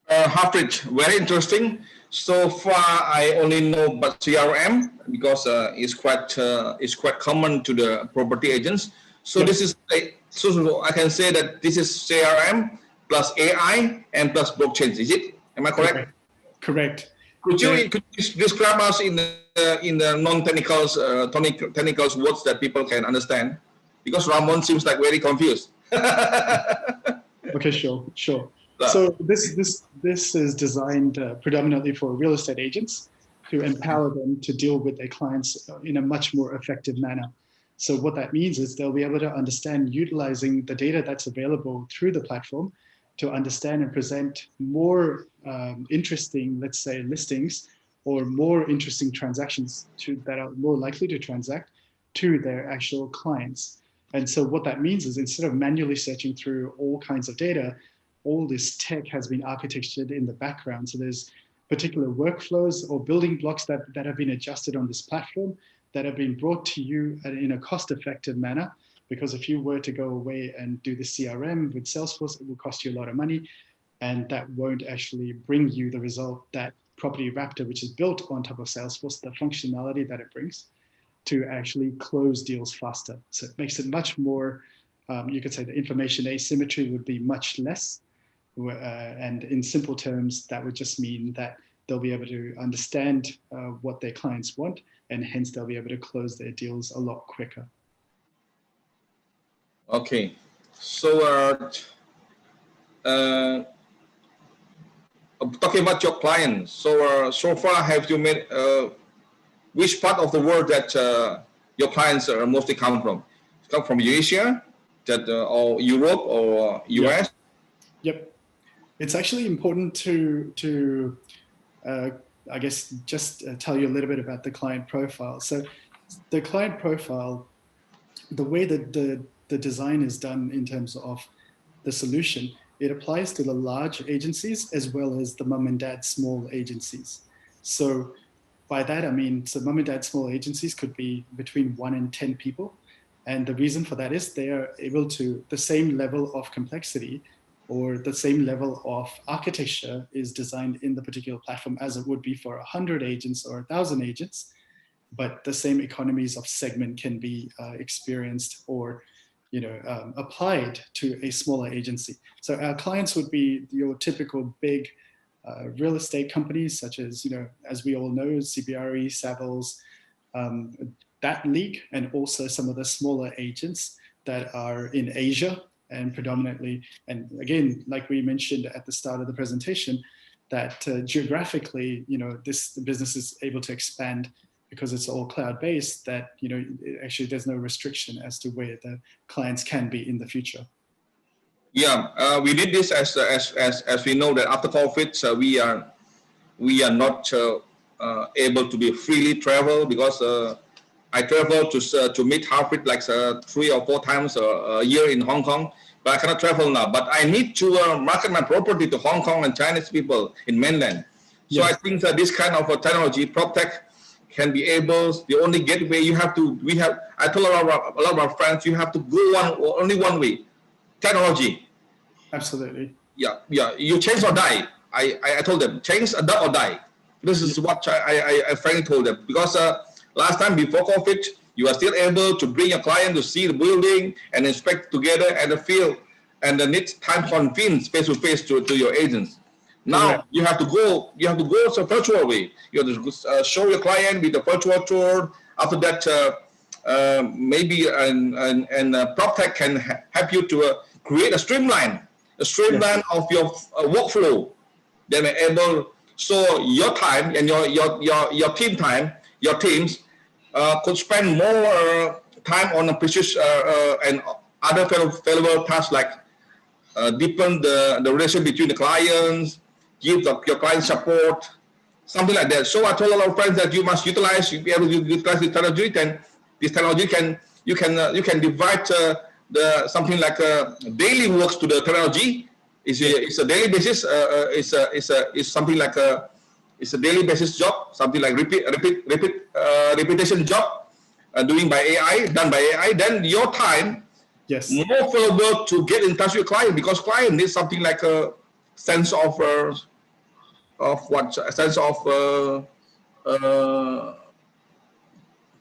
Harpreet, very interesting. So far, I only know about CRM because it's quite common to the property agents. So yes. This is so I can say that this is CRM plus AI and plus blockchain. Is it? Am I correct? Correct. Could you describe us in the non-technicals technicals words that people can understand? Because Ramon seems like very confused. Okay, sure. So this is designed predominantly for real estate agents to empower them to deal with their clients in a much more effective manner. So what that means is they'll be able to understand utilizing the data that's available through the platform to understand and present more interesting, let's say, listings or more interesting transactions that are more likely to transact to their actual clients. And so what that means is instead of manually searching through all kinds of data, all this tech has been architectured in the background. So there's particular workflows or building blocks that have been adjusted on this platform that have been brought to you in a cost-effective manner. Because if you were to go away and do the CRM with Salesforce, it will cost you a lot of money. And that won't actually bring you the result that Property Raptor, which is built on top of Salesforce, the functionality that it brings to actually close deals faster. So it makes it much more, you could say the information asymmetry would be much less. And in simple terms, that would just mean that they'll be able to understand what their clients want, and hence they'll be able to close their deals a lot quicker. Okay, so talking about your clients, so far have you made which part of the world that your clients are mostly come from? Come from Asia, or Europe or US? Yep. It's actually important to I guess just tell you a little bit about the client profile. So the client profile, the way that the design is done in terms of the solution, it applies to the large agencies as well as the mom and dad small agencies. So by that, I mean, so mom and dad small agencies could be between 1 and 10 people. And the reason for that is they are able to, the same level of complexity or the same level of architecture is designed in the particular platform as it would be for 100 agents or 1,000 agents, but the same economies of segment can be experienced or applied to a smaller agency. So our clients would be your typical big real estate companies such as, as we all know, CBRE, Savills, that league, and also some of the smaller agents that are in Asia and predominantly, and again, like we mentioned at the start of the presentation, that geographically, the business is able to expand because it's all cloud-based, that, actually there's no restriction as to where the clients can be in the future. Yeah, we did this as we know that after COVID, we are not able to be freely travel, because I travel to meet Harpreet like 3 or 4 times a year in Hong Kong, but I cannot travel now. But I need to market my property to Hong Kong and Chinese people in mainland. So yes. I think that this kind of technology, Proptech, can be able. The only gateway you have to. I told a lot of our friends, you have to go only one way. Technology. Absolutely. Yeah. You change or die. I told them, change, adapt or die. This is what I frankly told them, because last time before COVID, you are still able to bring your client to see the building and inspect together at the field, and the next time convince face to face to your agents. Now you have to go. You have to go a virtual way. You have to show your client with the virtual tour. After that, maybe Proptech can help you to create a streamline of your workflow. Then able, so your time and your team time, your teams could spend more time on a precious and other valuable tasks, like deepen the relation between the clients, give your client support, something like that. So I told a lot of friends that you must utilize, be able to utilize this technology. And this technology you can divide something like daily works to the technology. It's a daily basis. It's something like it's a daily basis job, something like repetition job, done by AI. Then your time, yes, more valuable to get in touch with client, because client needs something like a sense of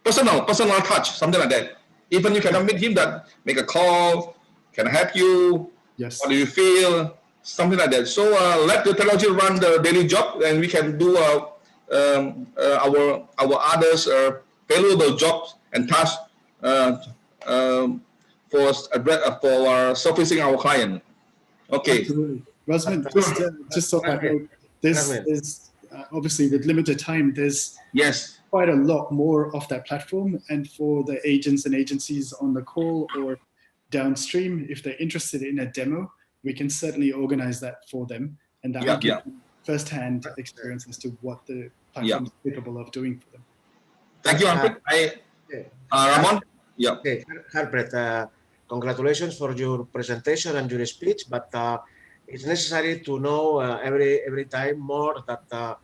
personal touch, something like that. Even you cannot meet him, that make a call, can I help you? Yes. What do you feel? Something like that. So let the technology run the daily job, and we can do our others valuable jobs and tasks for servicing our client. Okay. Absolutely. Rusmin, just so that there's obviously with limited time, there's quite a lot more of that platform, and for the agents and agencies on the call or downstream, if they're interested in a demo, we can certainly organize that for them, and that will give them first-hand experience as to what the platform is capable of doing for them. Thank you, Harpreet. Ramon? Yeah. Okay, Harpreet, congratulations for your presentation and your speech, but it's necessary to know every time more that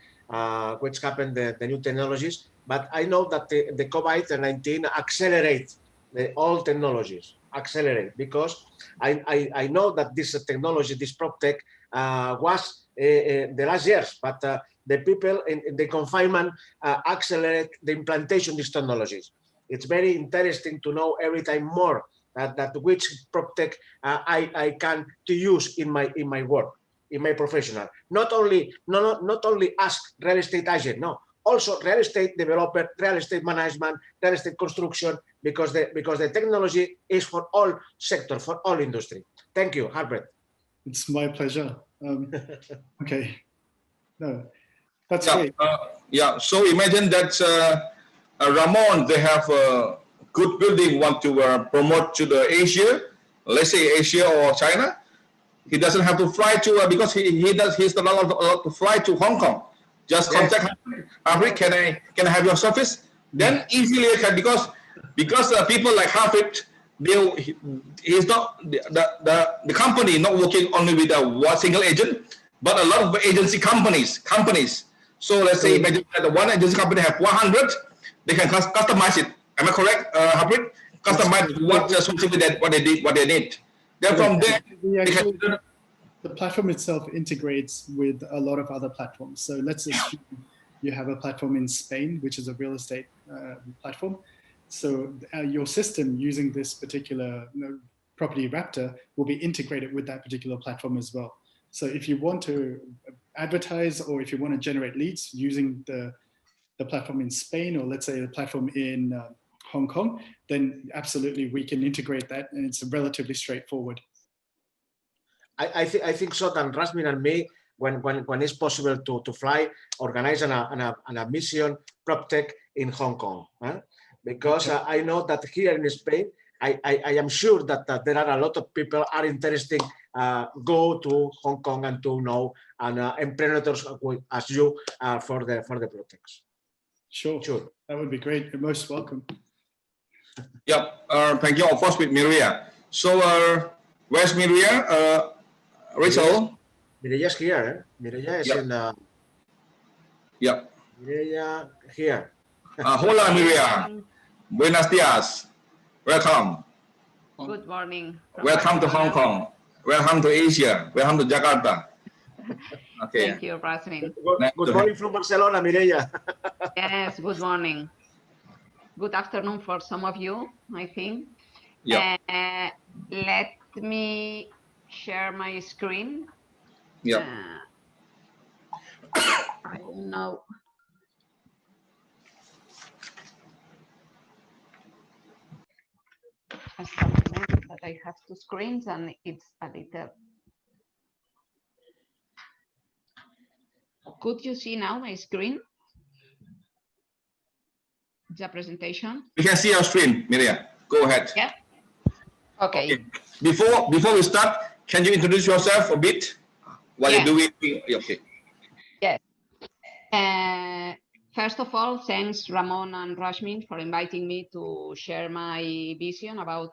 what's happened, the new technologies. But I know that the COVID-19 accelerates the old technologies, because I know that this technology, this Proptech, was the last years, but the people in the confinement accelerate the implantation of these technologies. It's very interesting to know every time more that which Proptech I can to use in my work, in my professional. Not only as real estate agent, no, also real estate developer, real estate management, real estate construction, because the technology is for all sector, for all industry. Thank you, Harpreet. It's my pleasure. Okay, no, that's great. So imagine that Ramon, they have a good building, want to promote to the Asia, let's say Asia or China. He doesn't have to fly to because he's not allowed to fly to Hong Kong. Just contact Harpreet, can I have your service? Then easily I can, because people like Harpreet, he's not the company not working only with one single agent, but a lot of agency companies. So let's say imagine that one agency company have 100, they can customize it. Am I correct, Harpreet? Customize what they need. Then from there, the platform itself integrates with a lot of other platforms. So let's assume you have a platform in Spain, which is a real estate platform. So your system using this particular Property Raptor will be integrated with that particular platform as well. So if you want to advertise or if you want to generate leads using the platform in Spain, or let's say the platform in Hong Kong, then absolutely we can integrate that, and it's relatively straightforward. I think so. That Rusmin and me, when it's possible to fly, organize a mission Proptech in Hong Kong, because I know that here in Spain, I am sure that there are a lot of people are interested go to Hong Kong and to know and entrepreneurs as you for the Proptechs. Sure, that would be great. You're most welcome. Yep. Thank you. Of course, with Miriea. So, where's Miriea? Rachel. Mirea's here. Miriea is in. Yep. Miriea here. Hola, Miriea. Buenos dias. Welcome. Good morning. Welcome to Hong Kong. Welcome to Asia. Welcome to Jakarta. Okay. Thank you, Rusmin. Good morning from Barcelona, Miriea. Yes, good morning. Good afternoon for some of you, I think. Yeah. Let me share my screen. Yeah. I don't know. That I have two screens and it's a little. Could you see now my screen? The presentation. We can see your screen, Miriea. Go ahead. Yeah. Okay. Before we start, can you introduce yourself a bit? What you're doing? Okay. Yes. First of all, thanks Ramon and Rusmin for inviting me to share my vision about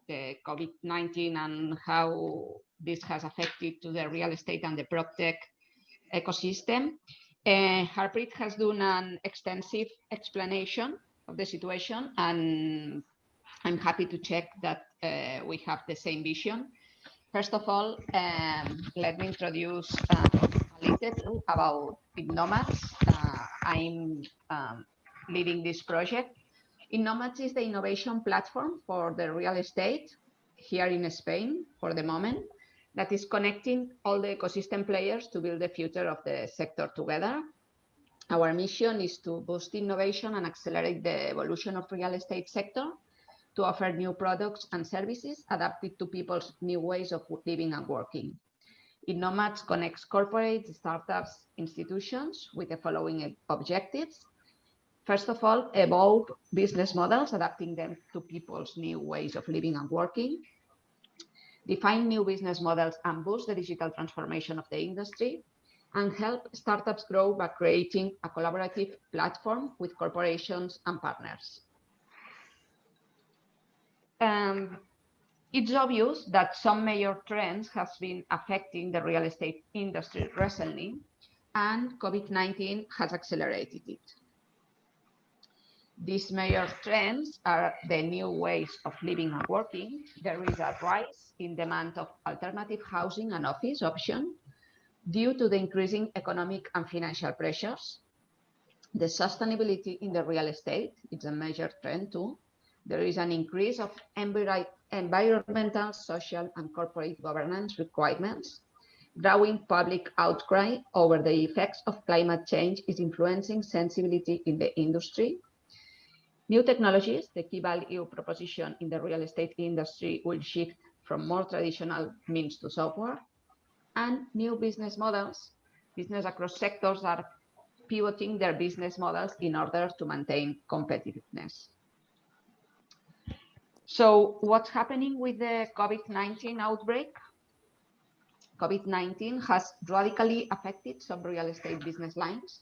the COVID-19 and how this has affected to the real estate and the Proptech ecosystem. Harpreet has done an extensive explanation of the situation, and I'm happy to check that we have the same vision. First of all, let me introduce a little about Innovads. I'm leading this project. Innovads is the innovation platform for the real estate here in Spain for the moment, that is connecting all the ecosystem players to build the future of the sector together. Our mission is to boost innovation and accelerate the evolution of real estate sector, to offer new products and services adapted to people's new ways of living and working. Innovads connects corporates, startups, institutions with the following objectives. First of all, evolve business models, adapting them to people's new ways of living and working. Define new business models and boost the digital transformation of the industry, and help startups grow by creating a collaborative platform with corporations and partners. It's obvious that some major trends have been affecting the real estate industry recently, and COVID-19 has accelerated it. These major trends are the new ways of living and working. There is a rise in demand of alternative housing and office options due to the increasing economic and financial pressures. The sustainability in the real estate is a major trend too. There is an increase of environmental, social, and corporate governance requirements. Growing public outcry over the effects of climate change is influencing sensibility in the industry. New technologies, the key value proposition in the real estate industry, will shift from more traditional means to software. And new business models, business across sectors are pivoting their business models in order to maintain competitiveness. So what's happening with the COVID-19 outbreak? COVID-19 has radically affected some real estate business lines.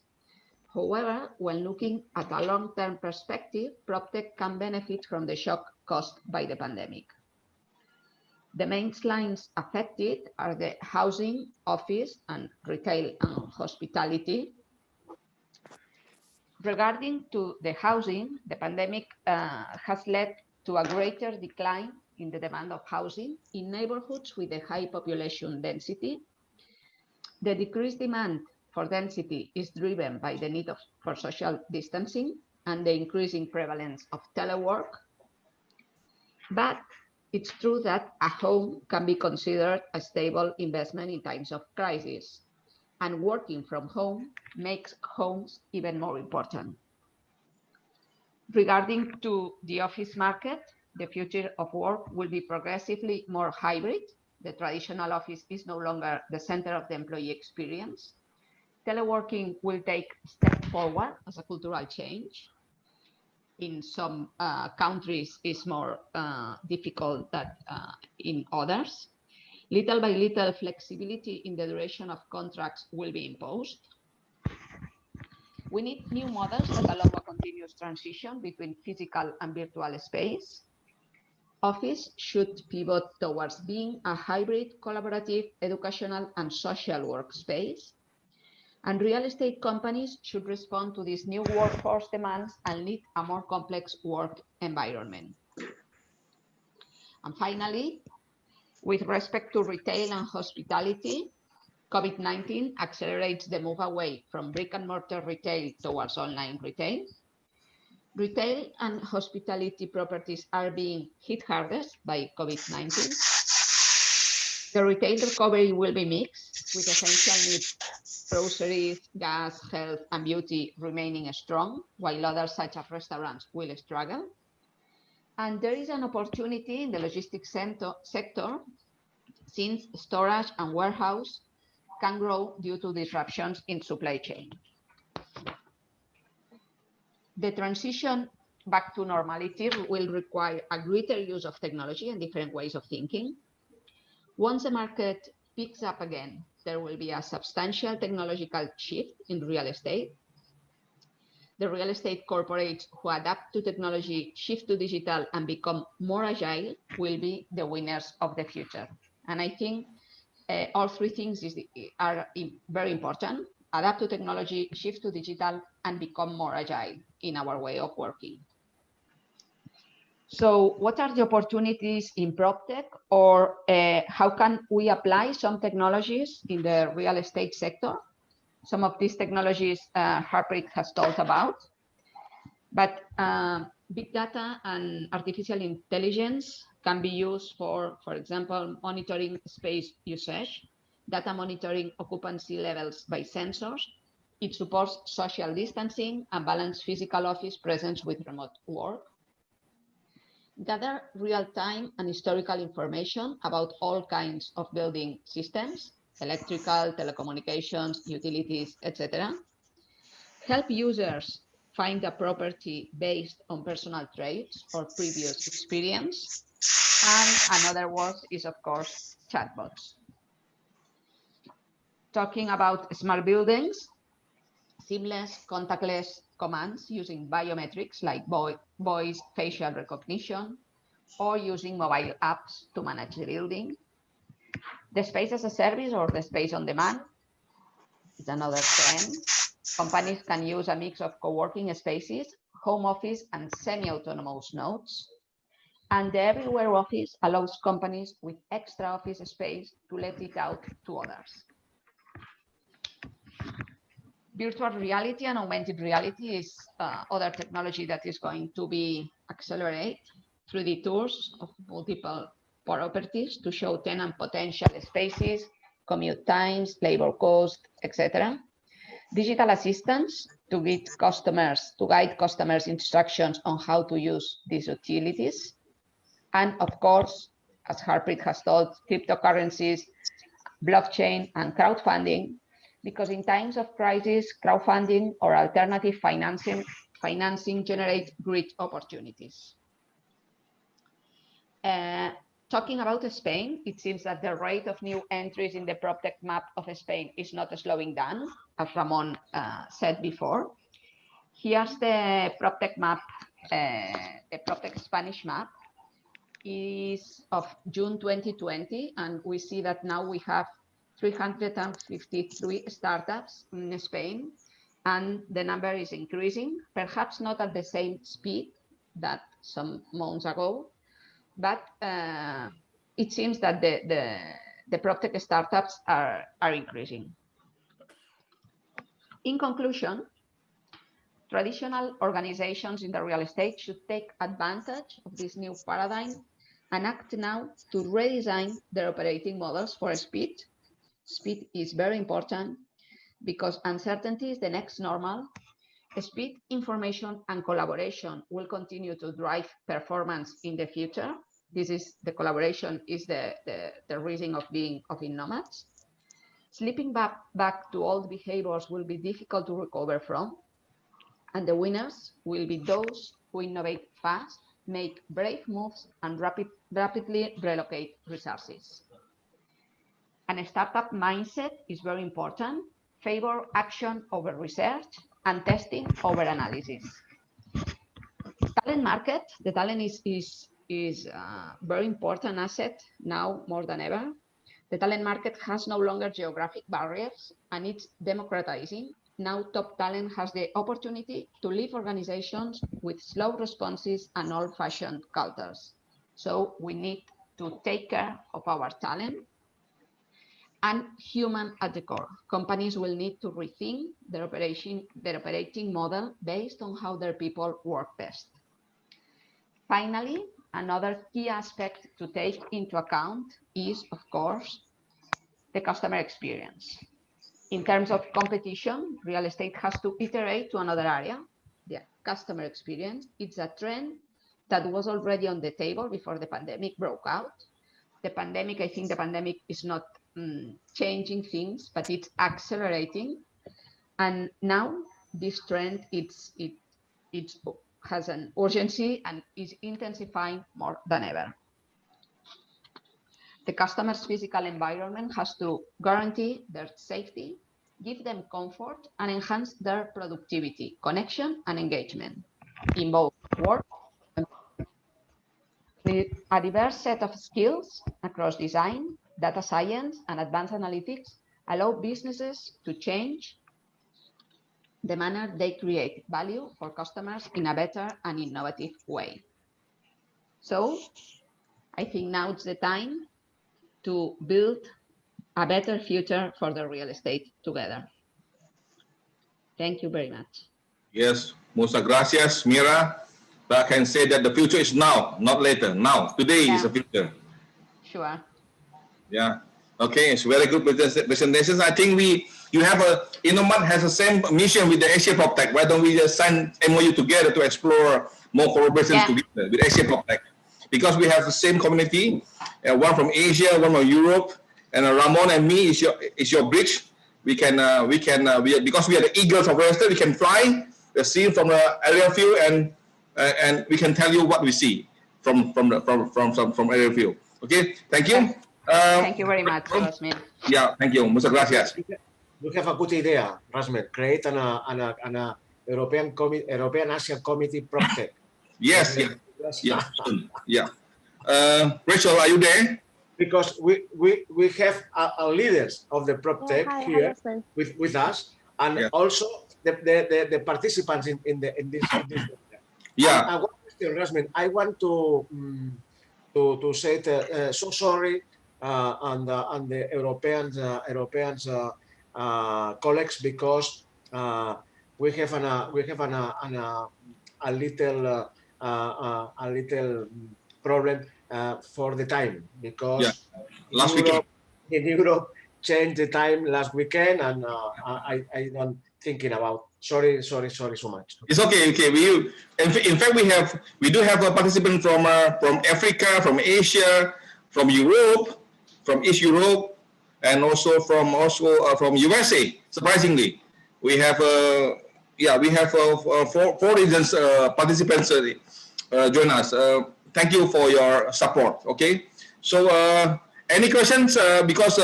However, when looking at a long-term perspective, Proptech can benefit from the shock caused by the pandemic. The main lines affected are the housing, office, and retail and hospitality. Regarding to the housing, the pandemic has led to a greater decline in the demand of housing in neighborhoods with a high population density. The decreased demand for density is driven by the need for social distancing and the increasing prevalence of telework. But it's true that a home can be considered a stable investment in times of crisis, and working from home makes homes even more important. Regarding to the office market, the future of work will be progressively more hybrid. The traditional office is no longer the center of the employee experience. Teleworking will take a step forward as a cultural change. In some countries, it's more difficult than in others. Little by little, flexibility in the duration of contracts will be imposed. We need new models that allow a continuous transition between physical and virtual space. Office should pivot towards being a hybrid, collaborative, educational, and social workspace. And real estate companies should respond to these new workforce demands and lead a more complex work environment. And finally, with respect to retail and hospitality, COVID-19 accelerates the move away from brick and mortar retail towards online retail. Retail and hospitality properties are being hit hardest by COVID-19. The retail recovery will be mixed, with essential needs, groceries, gas, health, and beauty remaining strong, while others such as restaurants will struggle. And there is an opportunity in the logistics sector, since storage and warehouse can grow due to disruptions in supply chain. The transition back to normality will require a greater use of technology and different ways of thinking. Once the market picks up again, there will be a substantial technological shift in real estate. The real estate corporates who adapt to technology, shift to digital, and become more agile will be the winners of the future. And I think all three things are very important: adapt to technology, shift to digital, and become more agile in our way of working. So what are the opportunities in Proptech, or how can we apply some technologies in the real estate sector? Some of these technologies Harpreet has talked about, but big data and artificial intelligence can be used for example, monitoring space usage, data monitoring occupancy levels by sensors. It supports social distancing and balanced physical office presence with remote work. Gather real-time and historical information about all kinds of building systems, electrical, telecommunications, utilities, etc. Help users find a property based on personal traits or previous experience. And another word is, of course, chatbots. Talking about smart buildings, seamless, contactless commands using biometrics like voice, facial recognition, or using mobile apps to manage the building. The space as a service, or the space on demand, is another trend. Companies can use a mix of co-working spaces, home office, and semi-autonomous nodes. And the everywhere office allows companies with extra office space to let it out to others. Virtual reality and augmented reality is other technology that is going to be accelerated. 3D tours of multiple properties to show tenant potential spaces, commute times, labor cost, etc. Digital assistants to guide customers instructions on how to use these utilities. And of course, as Harpreet has told, cryptocurrencies, blockchain, and crowdfunding, because in times of crisis, crowdfunding or alternative financing generate great opportunities. Talking about Spain, it seems that the rate of new entries in the Proptech map of Spain is not slowing down, as Ramon said before. Here's the Proptech map, the Proptech Spanish map is of June 2020, and we see that now we have 353 startups in Spain, and the number is increasing, perhaps not at the same speed that some months ago, but it seems that the Proptech startups are increasing. In conclusion, traditional organizations in the real estate should take advantage of this new paradigm and act now to redesign their operating models for speed. Speed is very important because uncertainty is the next normal. Speed, information, and collaboration will continue to drive performance in the future. This is the collaboration is the reason of being of Innovads. Slipping back to old behaviors will be difficult to recover from, and the winners will be those who innovate fast, make brave moves, and rapidly relocate resources. And a startup mindset is very important. Favor action over research and testing over analysis. Talent market, the talent is a very important asset now more than ever. The talent market has no longer geographic barriers and it's democratizing. Now top talent has the opportunity to leave organizations with slow responses and old-fashioned cultures. So we need to take care of our talent and human at the core. Companies will need to rethink their operating model based on how their people work best. Finally, another key aspect to take into account is, of course, the customer experience. In terms of competition, real estate has to iterate to another area, the customer experience. It's a trend that was already on the table before the pandemic broke out. The pandemic, I think the pandemic is not changing things, but it's accelerating. And now this trend, it has an urgency and is intensifying more than ever. The customer's physical environment has to guarantee their safety, give them comfort, and enhance their productivity, connection, and engagement in both work and a diverse set of skills across design, data science, and advanced analytics allow businesses to change the manner they create value for customers in a better and innovative way. So I think now it's the time to build a better future for the real estate together. Thank you very much. Yes, muchas gracias, Mira. But I can say that the future is now, not later. Now, today is the future. Sure. Yeah. Okay, it's very good presentations. I think Innovads has the same mission with the Asia Proptech. Why don't we just sign MOU together to explore more collaborations together with Asia Proptech? Because we have the same community, one from Asia, one from Europe, and Ramon and me is your bridge. Because we are the eagles of real estate, we can fly the scene from the aerial view and we can tell you what we see from aerial view. Okay, thank you. Thank you very much, Rusmin. Yeah, thank you. Muchas gracias. You have a good idea, Rusmin. Create an European Asian Committee Proptech. Yes, yeah. Rachel, are you there? Because we have leaders of the Proptech here with us, and also the participants in this. Yeah. And one question, Rusmin. I want to say so sorry and the Europeans colleagues, because we have a little problem for the time, because last weekend in Europe changed the time last weekend, and I don't thinking about. Sorry so much. It's okay. In fact, we do have a participant from Africa, from Asia, from Europe, from East Europe, and also from USA. Surprisingly, we have four regions participants join us. Thank you for your support. Okay, so any questions, because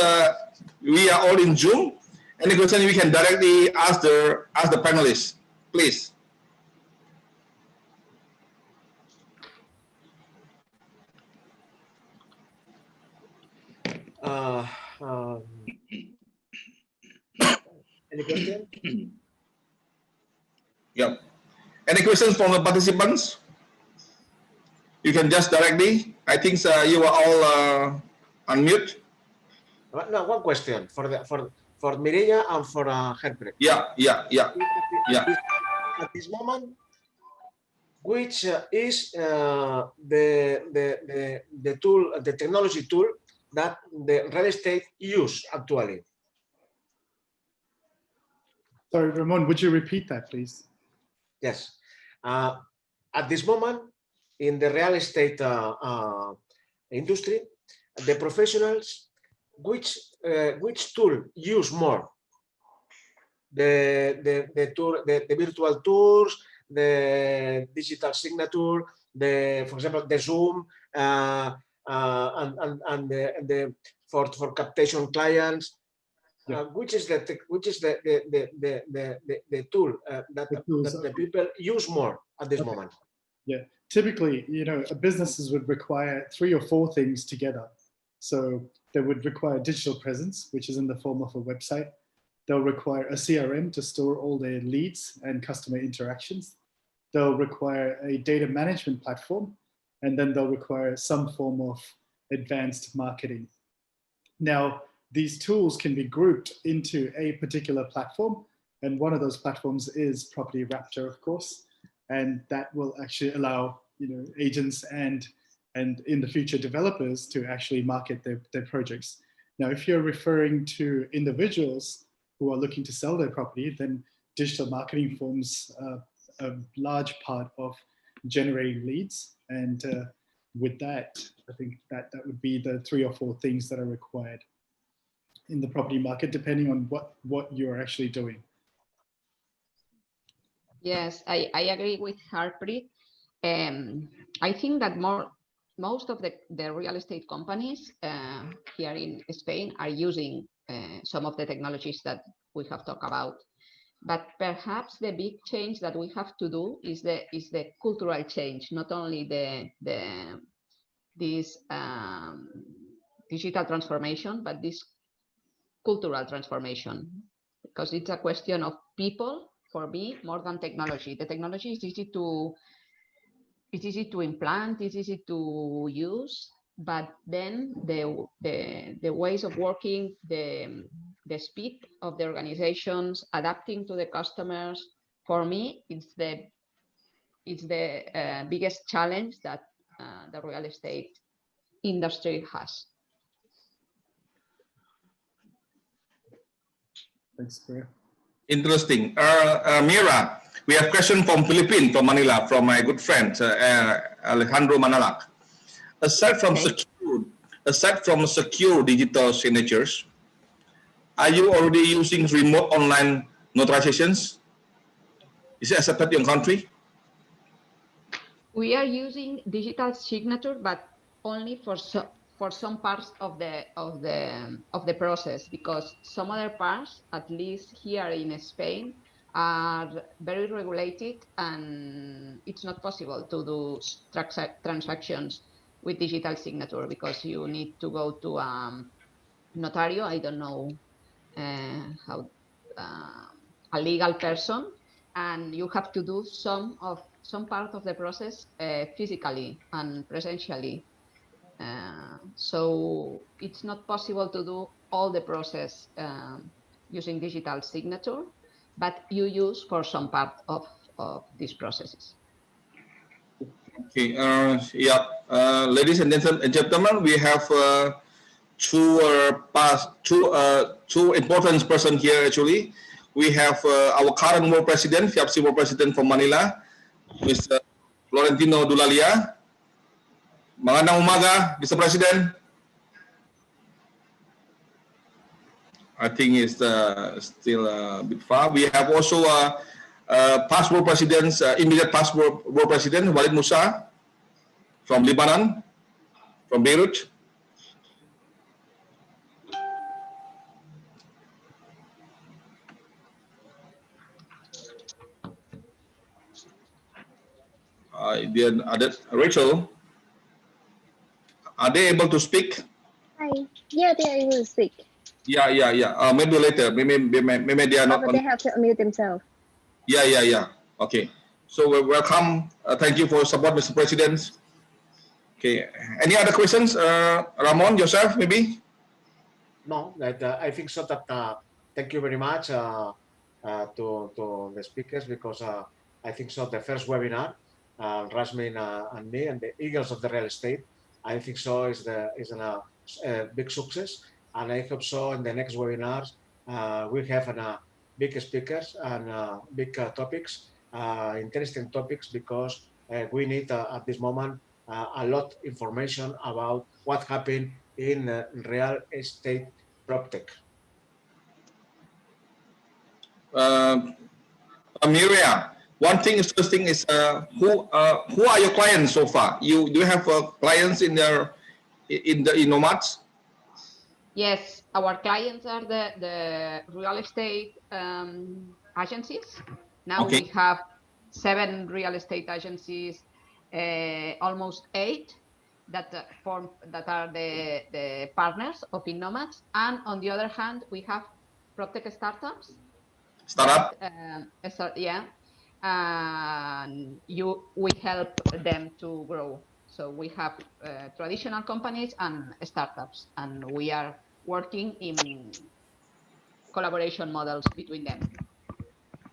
we are all in Zoom? Any question we can directly ask the panelists, please. Any question? Yeah. Any questions from the participants? You can just directly. I think you are all unmute. No, one question for Miriea and for Harpreet. Yeah. At this moment, which is the tool, the technology tool that the real estate use actually. Sorry, Ramon, would you repeat that, please? Yes. At this moment, in the real estate industry, the professionals, which tool use more? The virtual tours, the digital signature, for example, the Zoom, and for captation clients. Yeah. Which is the tool that the people use more at this moment? Yeah, typically, businesses would require 3 or 4 things together. So they would require digital presence, which is in the form of a website. They'll require a CRM to store all their leads and customer interactions. They'll require a data management platform, and then they'll require some form of advanced marketing. Now, these tools can be grouped into a particular platform, and one of those platforms is Property Raptor, of course, and that will actually allow agents and in the future developers to actually market their projects. Now, if you're referring to individuals who are looking to sell their property, then digital marketing forms a large part of generating leads, and with that, I think that would be the 3 or 4 things that are required in the property market, depending on what you're actually doing. Yes, I agree with Harpreet. I think that most of the real estate companies here in Spain are using some of the technologies that we have talked about. But perhaps the big change that we have to do is the cultural change, not only this digital transformation, but this cultural transformation, because it's a question of people for me more than technology. The technology is easy to implant, it's easy to use, but then the ways of working, the speed of the organizations, adapting to the customers, for me, it's the biggest challenge that the real estate industry has. Thanks, Miriea. Interesting. Mira, we have a question from Philippines, from Manila, from my good friend Alejandro Manalac. Aside from secure digital signatures, are you already using remote online notarizations? Is it accepted in your country? We are using digital signature, but only for some parts of the process, because some other parts, at least here in Spain, are very regulated, and it's not possible to do transactions with digital signature, because you need to go to notario. I don't know how a legal person, and you have to do some part of the process physically and presentially. So it's not possible to do all the process using digital signature, but you use for some part of these processes. Okay. Ladies and gentlemen, we have two important persons here actually. We have our current world president, FIABCI world president from Manila, Mr. Florentino Dulalia. Magandang umaga, Mr. President. I think it's still a bit far. We have also past world presidents, immediate past world president, Walid Musa from Lebanon, from Beirut. Then Rachel, are they able to speak? Hi. Yeah, they are able to speak. Yeah. Maybe later. Maybe they are not. But they have to unmute themselves. Yeah. Okay. So welcome. Thank you for support, Mr. President. Okay. Any other questions, Ramon, yourself, maybe? No, I think so. That thank you very much to the speakers, because I think so. The first webinar Rusmin and me, and the eagles of the real estate. I think so is a big success, and I hope so in the next webinars we have big speakers and big topics, interesting topics, because we need at this moment a lot of information about what happened in real estate Proptech. Miriea, one thing interesting is who are your clients so far? Do you have clients in the Innovads? Yes, our clients are the real estate agencies. Now Okay. we have 7 real estate agencies, almost 8 that are the partners of Innovads, and on the other hand, we have Proptech startups. Startup. Yeah, and we help them to grow. So we have traditional companies and startups, and we are working in collaboration models between them.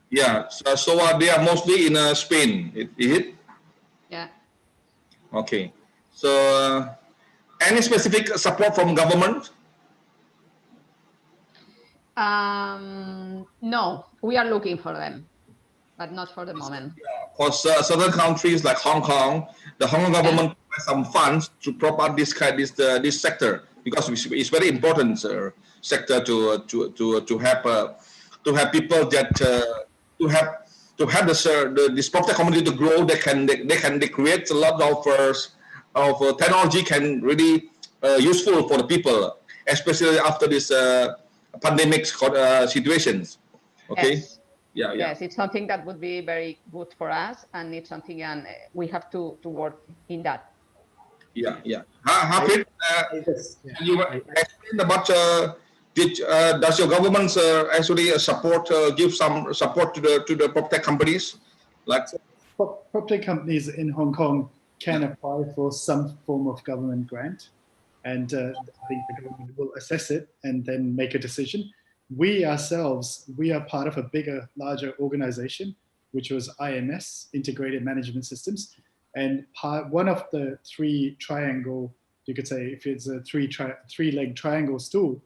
Yeah, so they are mostly in Spain, is it? Yeah. Okay. So any specific support from government? No, we are looking for them, but not for the moment. For certain countries like Hong Kong, the Hong Kong government provides some funds to prop up this sector, because it's very important sector to have people that to have this Proptech community to grow. They create a lot of technology can really useful for the people, especially after this pandemic situations. Okay. Yes. Yeah. Yes, it's something that would be very good for us, and it's something we have to work in that. Yeah. Harpreet, you explained about does your government actually give some support to the Proptech companies? Like Proptech companies in Hong Kong can apply for some form of government grant, and I think the government will assess it and then make a decision. We ourselves, we are part of a larger organization, which was IMS, Integrated Management Systems. And one of the 3 triangle, you could say, if it's a 3-leg triangle stool,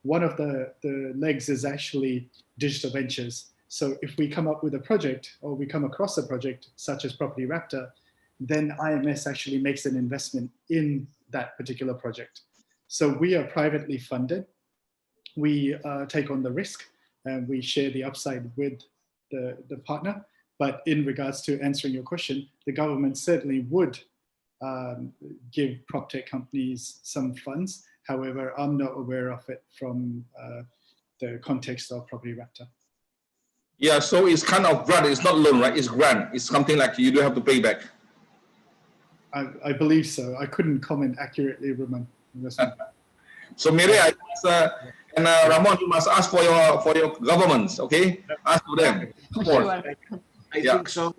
one of the legs is actually digital ventures. So if we come up with a project, or we come across a project such as Property Raptor, then IMS actually makes an investment in that particular project. So we are privately funded. We take on the risk, and we share the upside with the partner. But in regards to answering your question, the government certainly would give Proptech companies some funds. However, I'm not aware of it from the context of Property Raptor. Yeah, so it's kind of grant. It's not loan, right? It's grant. It's something like you do have to pay back. I believe so. I couldn't comment accurately, Ramon. So Miriea, and Ramon, you must ask for your governments, okay? Ask for them. Sure. I think so.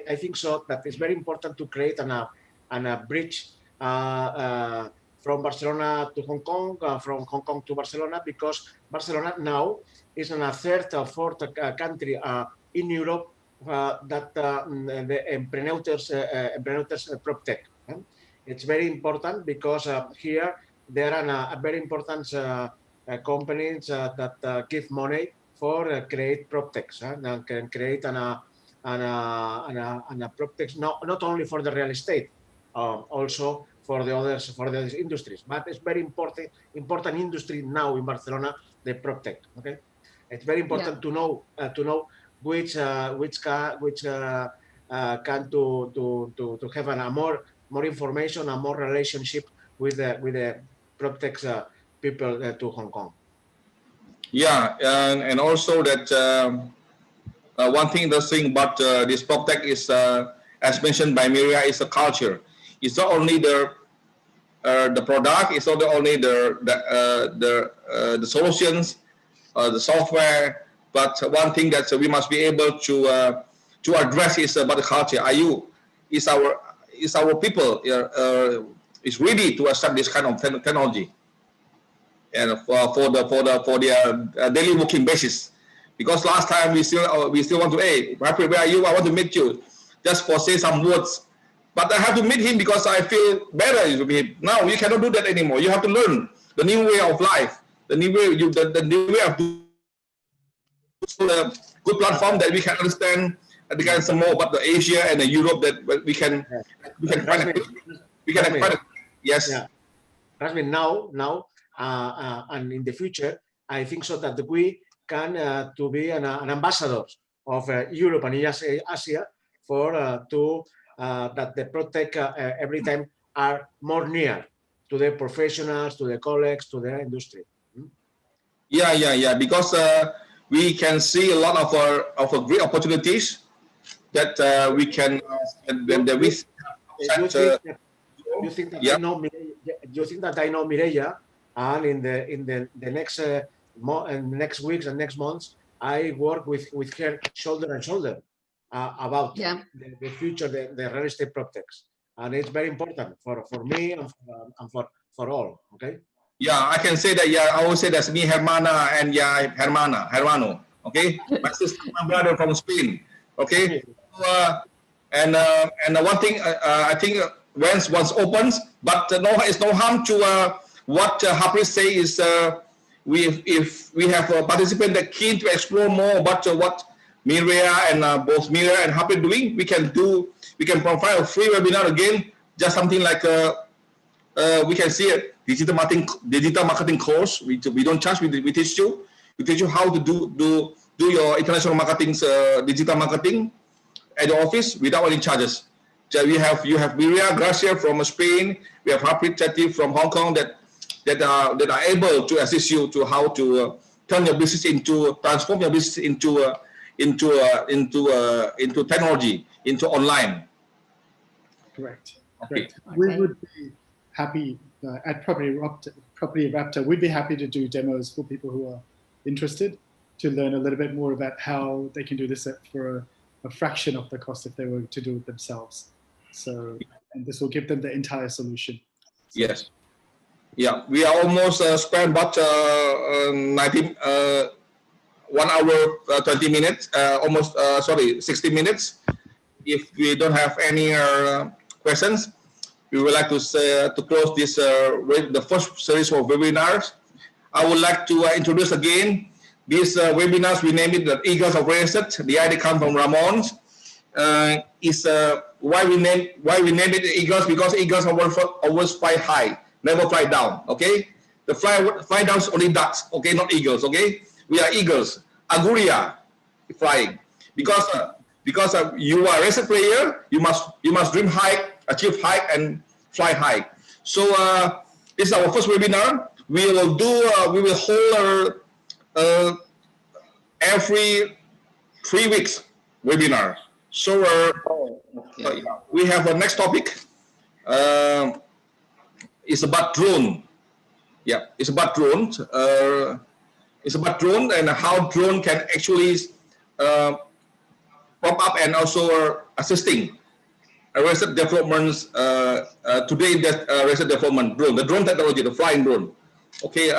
I think so. That it's very important to create a bridge from Barcelona to Hong Kong, from Hong Kong to Barcelona, because Barcelona now is in a 3rd or 4th country in Europe that the entrepreneurs Proptech. It's very important because here there are very important companies that give money for create Proptechs, and can create a Proptech not only for the real estate, also for the other industries. But it's very important industry now in Barcelona, the Proptech. Okay, it's very important to know which can to have a more information, a more relationship with the Proptech people to Hong Kong. Yeah, and also that one thing interesting about this Proptech is, as mentioned by Miriea, is a culture. It's not only the product, it's not only the solutions, the software, but one thing that we must be able to address is about the culture. Is our people is ready to accept this kind of technology, and for their daily working basis? Because last time we still want to, hey, Harpreet, where are you? I want to meet you. just for say some words. But I have to meet him because I feel better with him. Now you cannot do that anymore. You have to learn the new way of life, the new way the new way of doing. So a good platform that we can understand some more about the Asia and the Europe that we can find. Yes. Yeah. Rusmin, now, and in the future, I think so that we can to be an ambassador of Europe and Asia for that the Proptech every time are more near to the professionals, to the colleagues, to the industry. Yeah. Because we can see a lot of great opportunities that we can. You think that I know Miriea, and in the next weeks and next months, I work with her shoulder and shoulder about the future, the real estate Proptechs, and it's very important for me and for all. Okay. Yeah, I can say that. Yeah, I will say that's me, Hermana, and Hermano. Okay, my sister, my brother from Spain. Okay, and one thing I think once opens, but it's no harm to what Harpreet say is if we have a participant that keen to explore more about what Miriea and both Miriea and Harpreet doing, we can provide a free webinar again, just something like we can see it. Digital marketing course. We don't charge. We teach you. We teach you how to do your international marketing, digital marketing at the office without any charges. So you have Miriea Garcia from Spain. We have Harpreet Tethi from Hong Kong that are able to assist you to how to transform your business into technology, into online. Correct. Okay. We would be happy at Property Raptor. We'd be happy to do demos for people who are interested to learn a little bit more about how they can do this for a fraction of the cost if they were to do it themselves. So, and this will give them the entire solution. Yes. Yeah, we are almost spent about 1 hour 20 minutes, 60 minutes. If we don't have any questions, we would like to close this the first series of webinars. I would like to introduce again these webinars. We name it the Eagles of Real Estate. The idea comes from Ramon. Is why we name it Eagles, because Eagles always fly high, never fly down. Okay, the fly down is only ducks. Okay, not eagles. Okay, we are eagles. Aguria flying because you are a real estate player. You must dream high, achieve high, and fly high. So this is our first webinar. We will hold every 3 weeks webinar. So we have a next topic. It's about drone. Yeah, it's about drones. It's about drone and how drone can actually pop up and also assisting real estate developments today. That real estate development drone, the drone technology, the flying drone. Okay,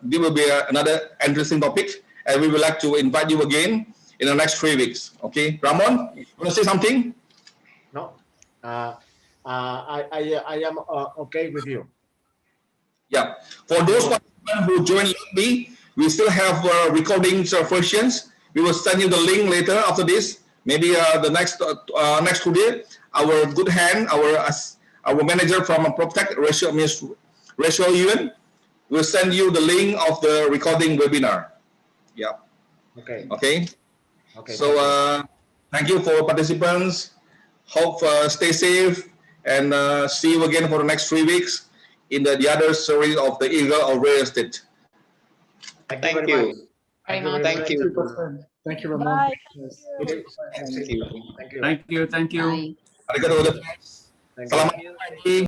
this will be another interesting topic, and we would like to invite you again in the next 3 weeks. Okay, Ramon, you want to say something? No, I am okay with you. Yeah, for those who joined me, we still have recordings versions. We will send you the link later after this. Maybe the next 2 days. Our good hand, our manager from Proptech, Rachel Yuan, will send you the link of the recording webinar. Yeah. Okay. Okay. Okay. So thank you for participants. Hope stay safe and see you again for the next 3 weeks in the other series of the Eagle of Real Estate. Thank you. Thank you. Thank you, Ramon. Bye. Thank you. Thank you. Arigato. Selamat pagi.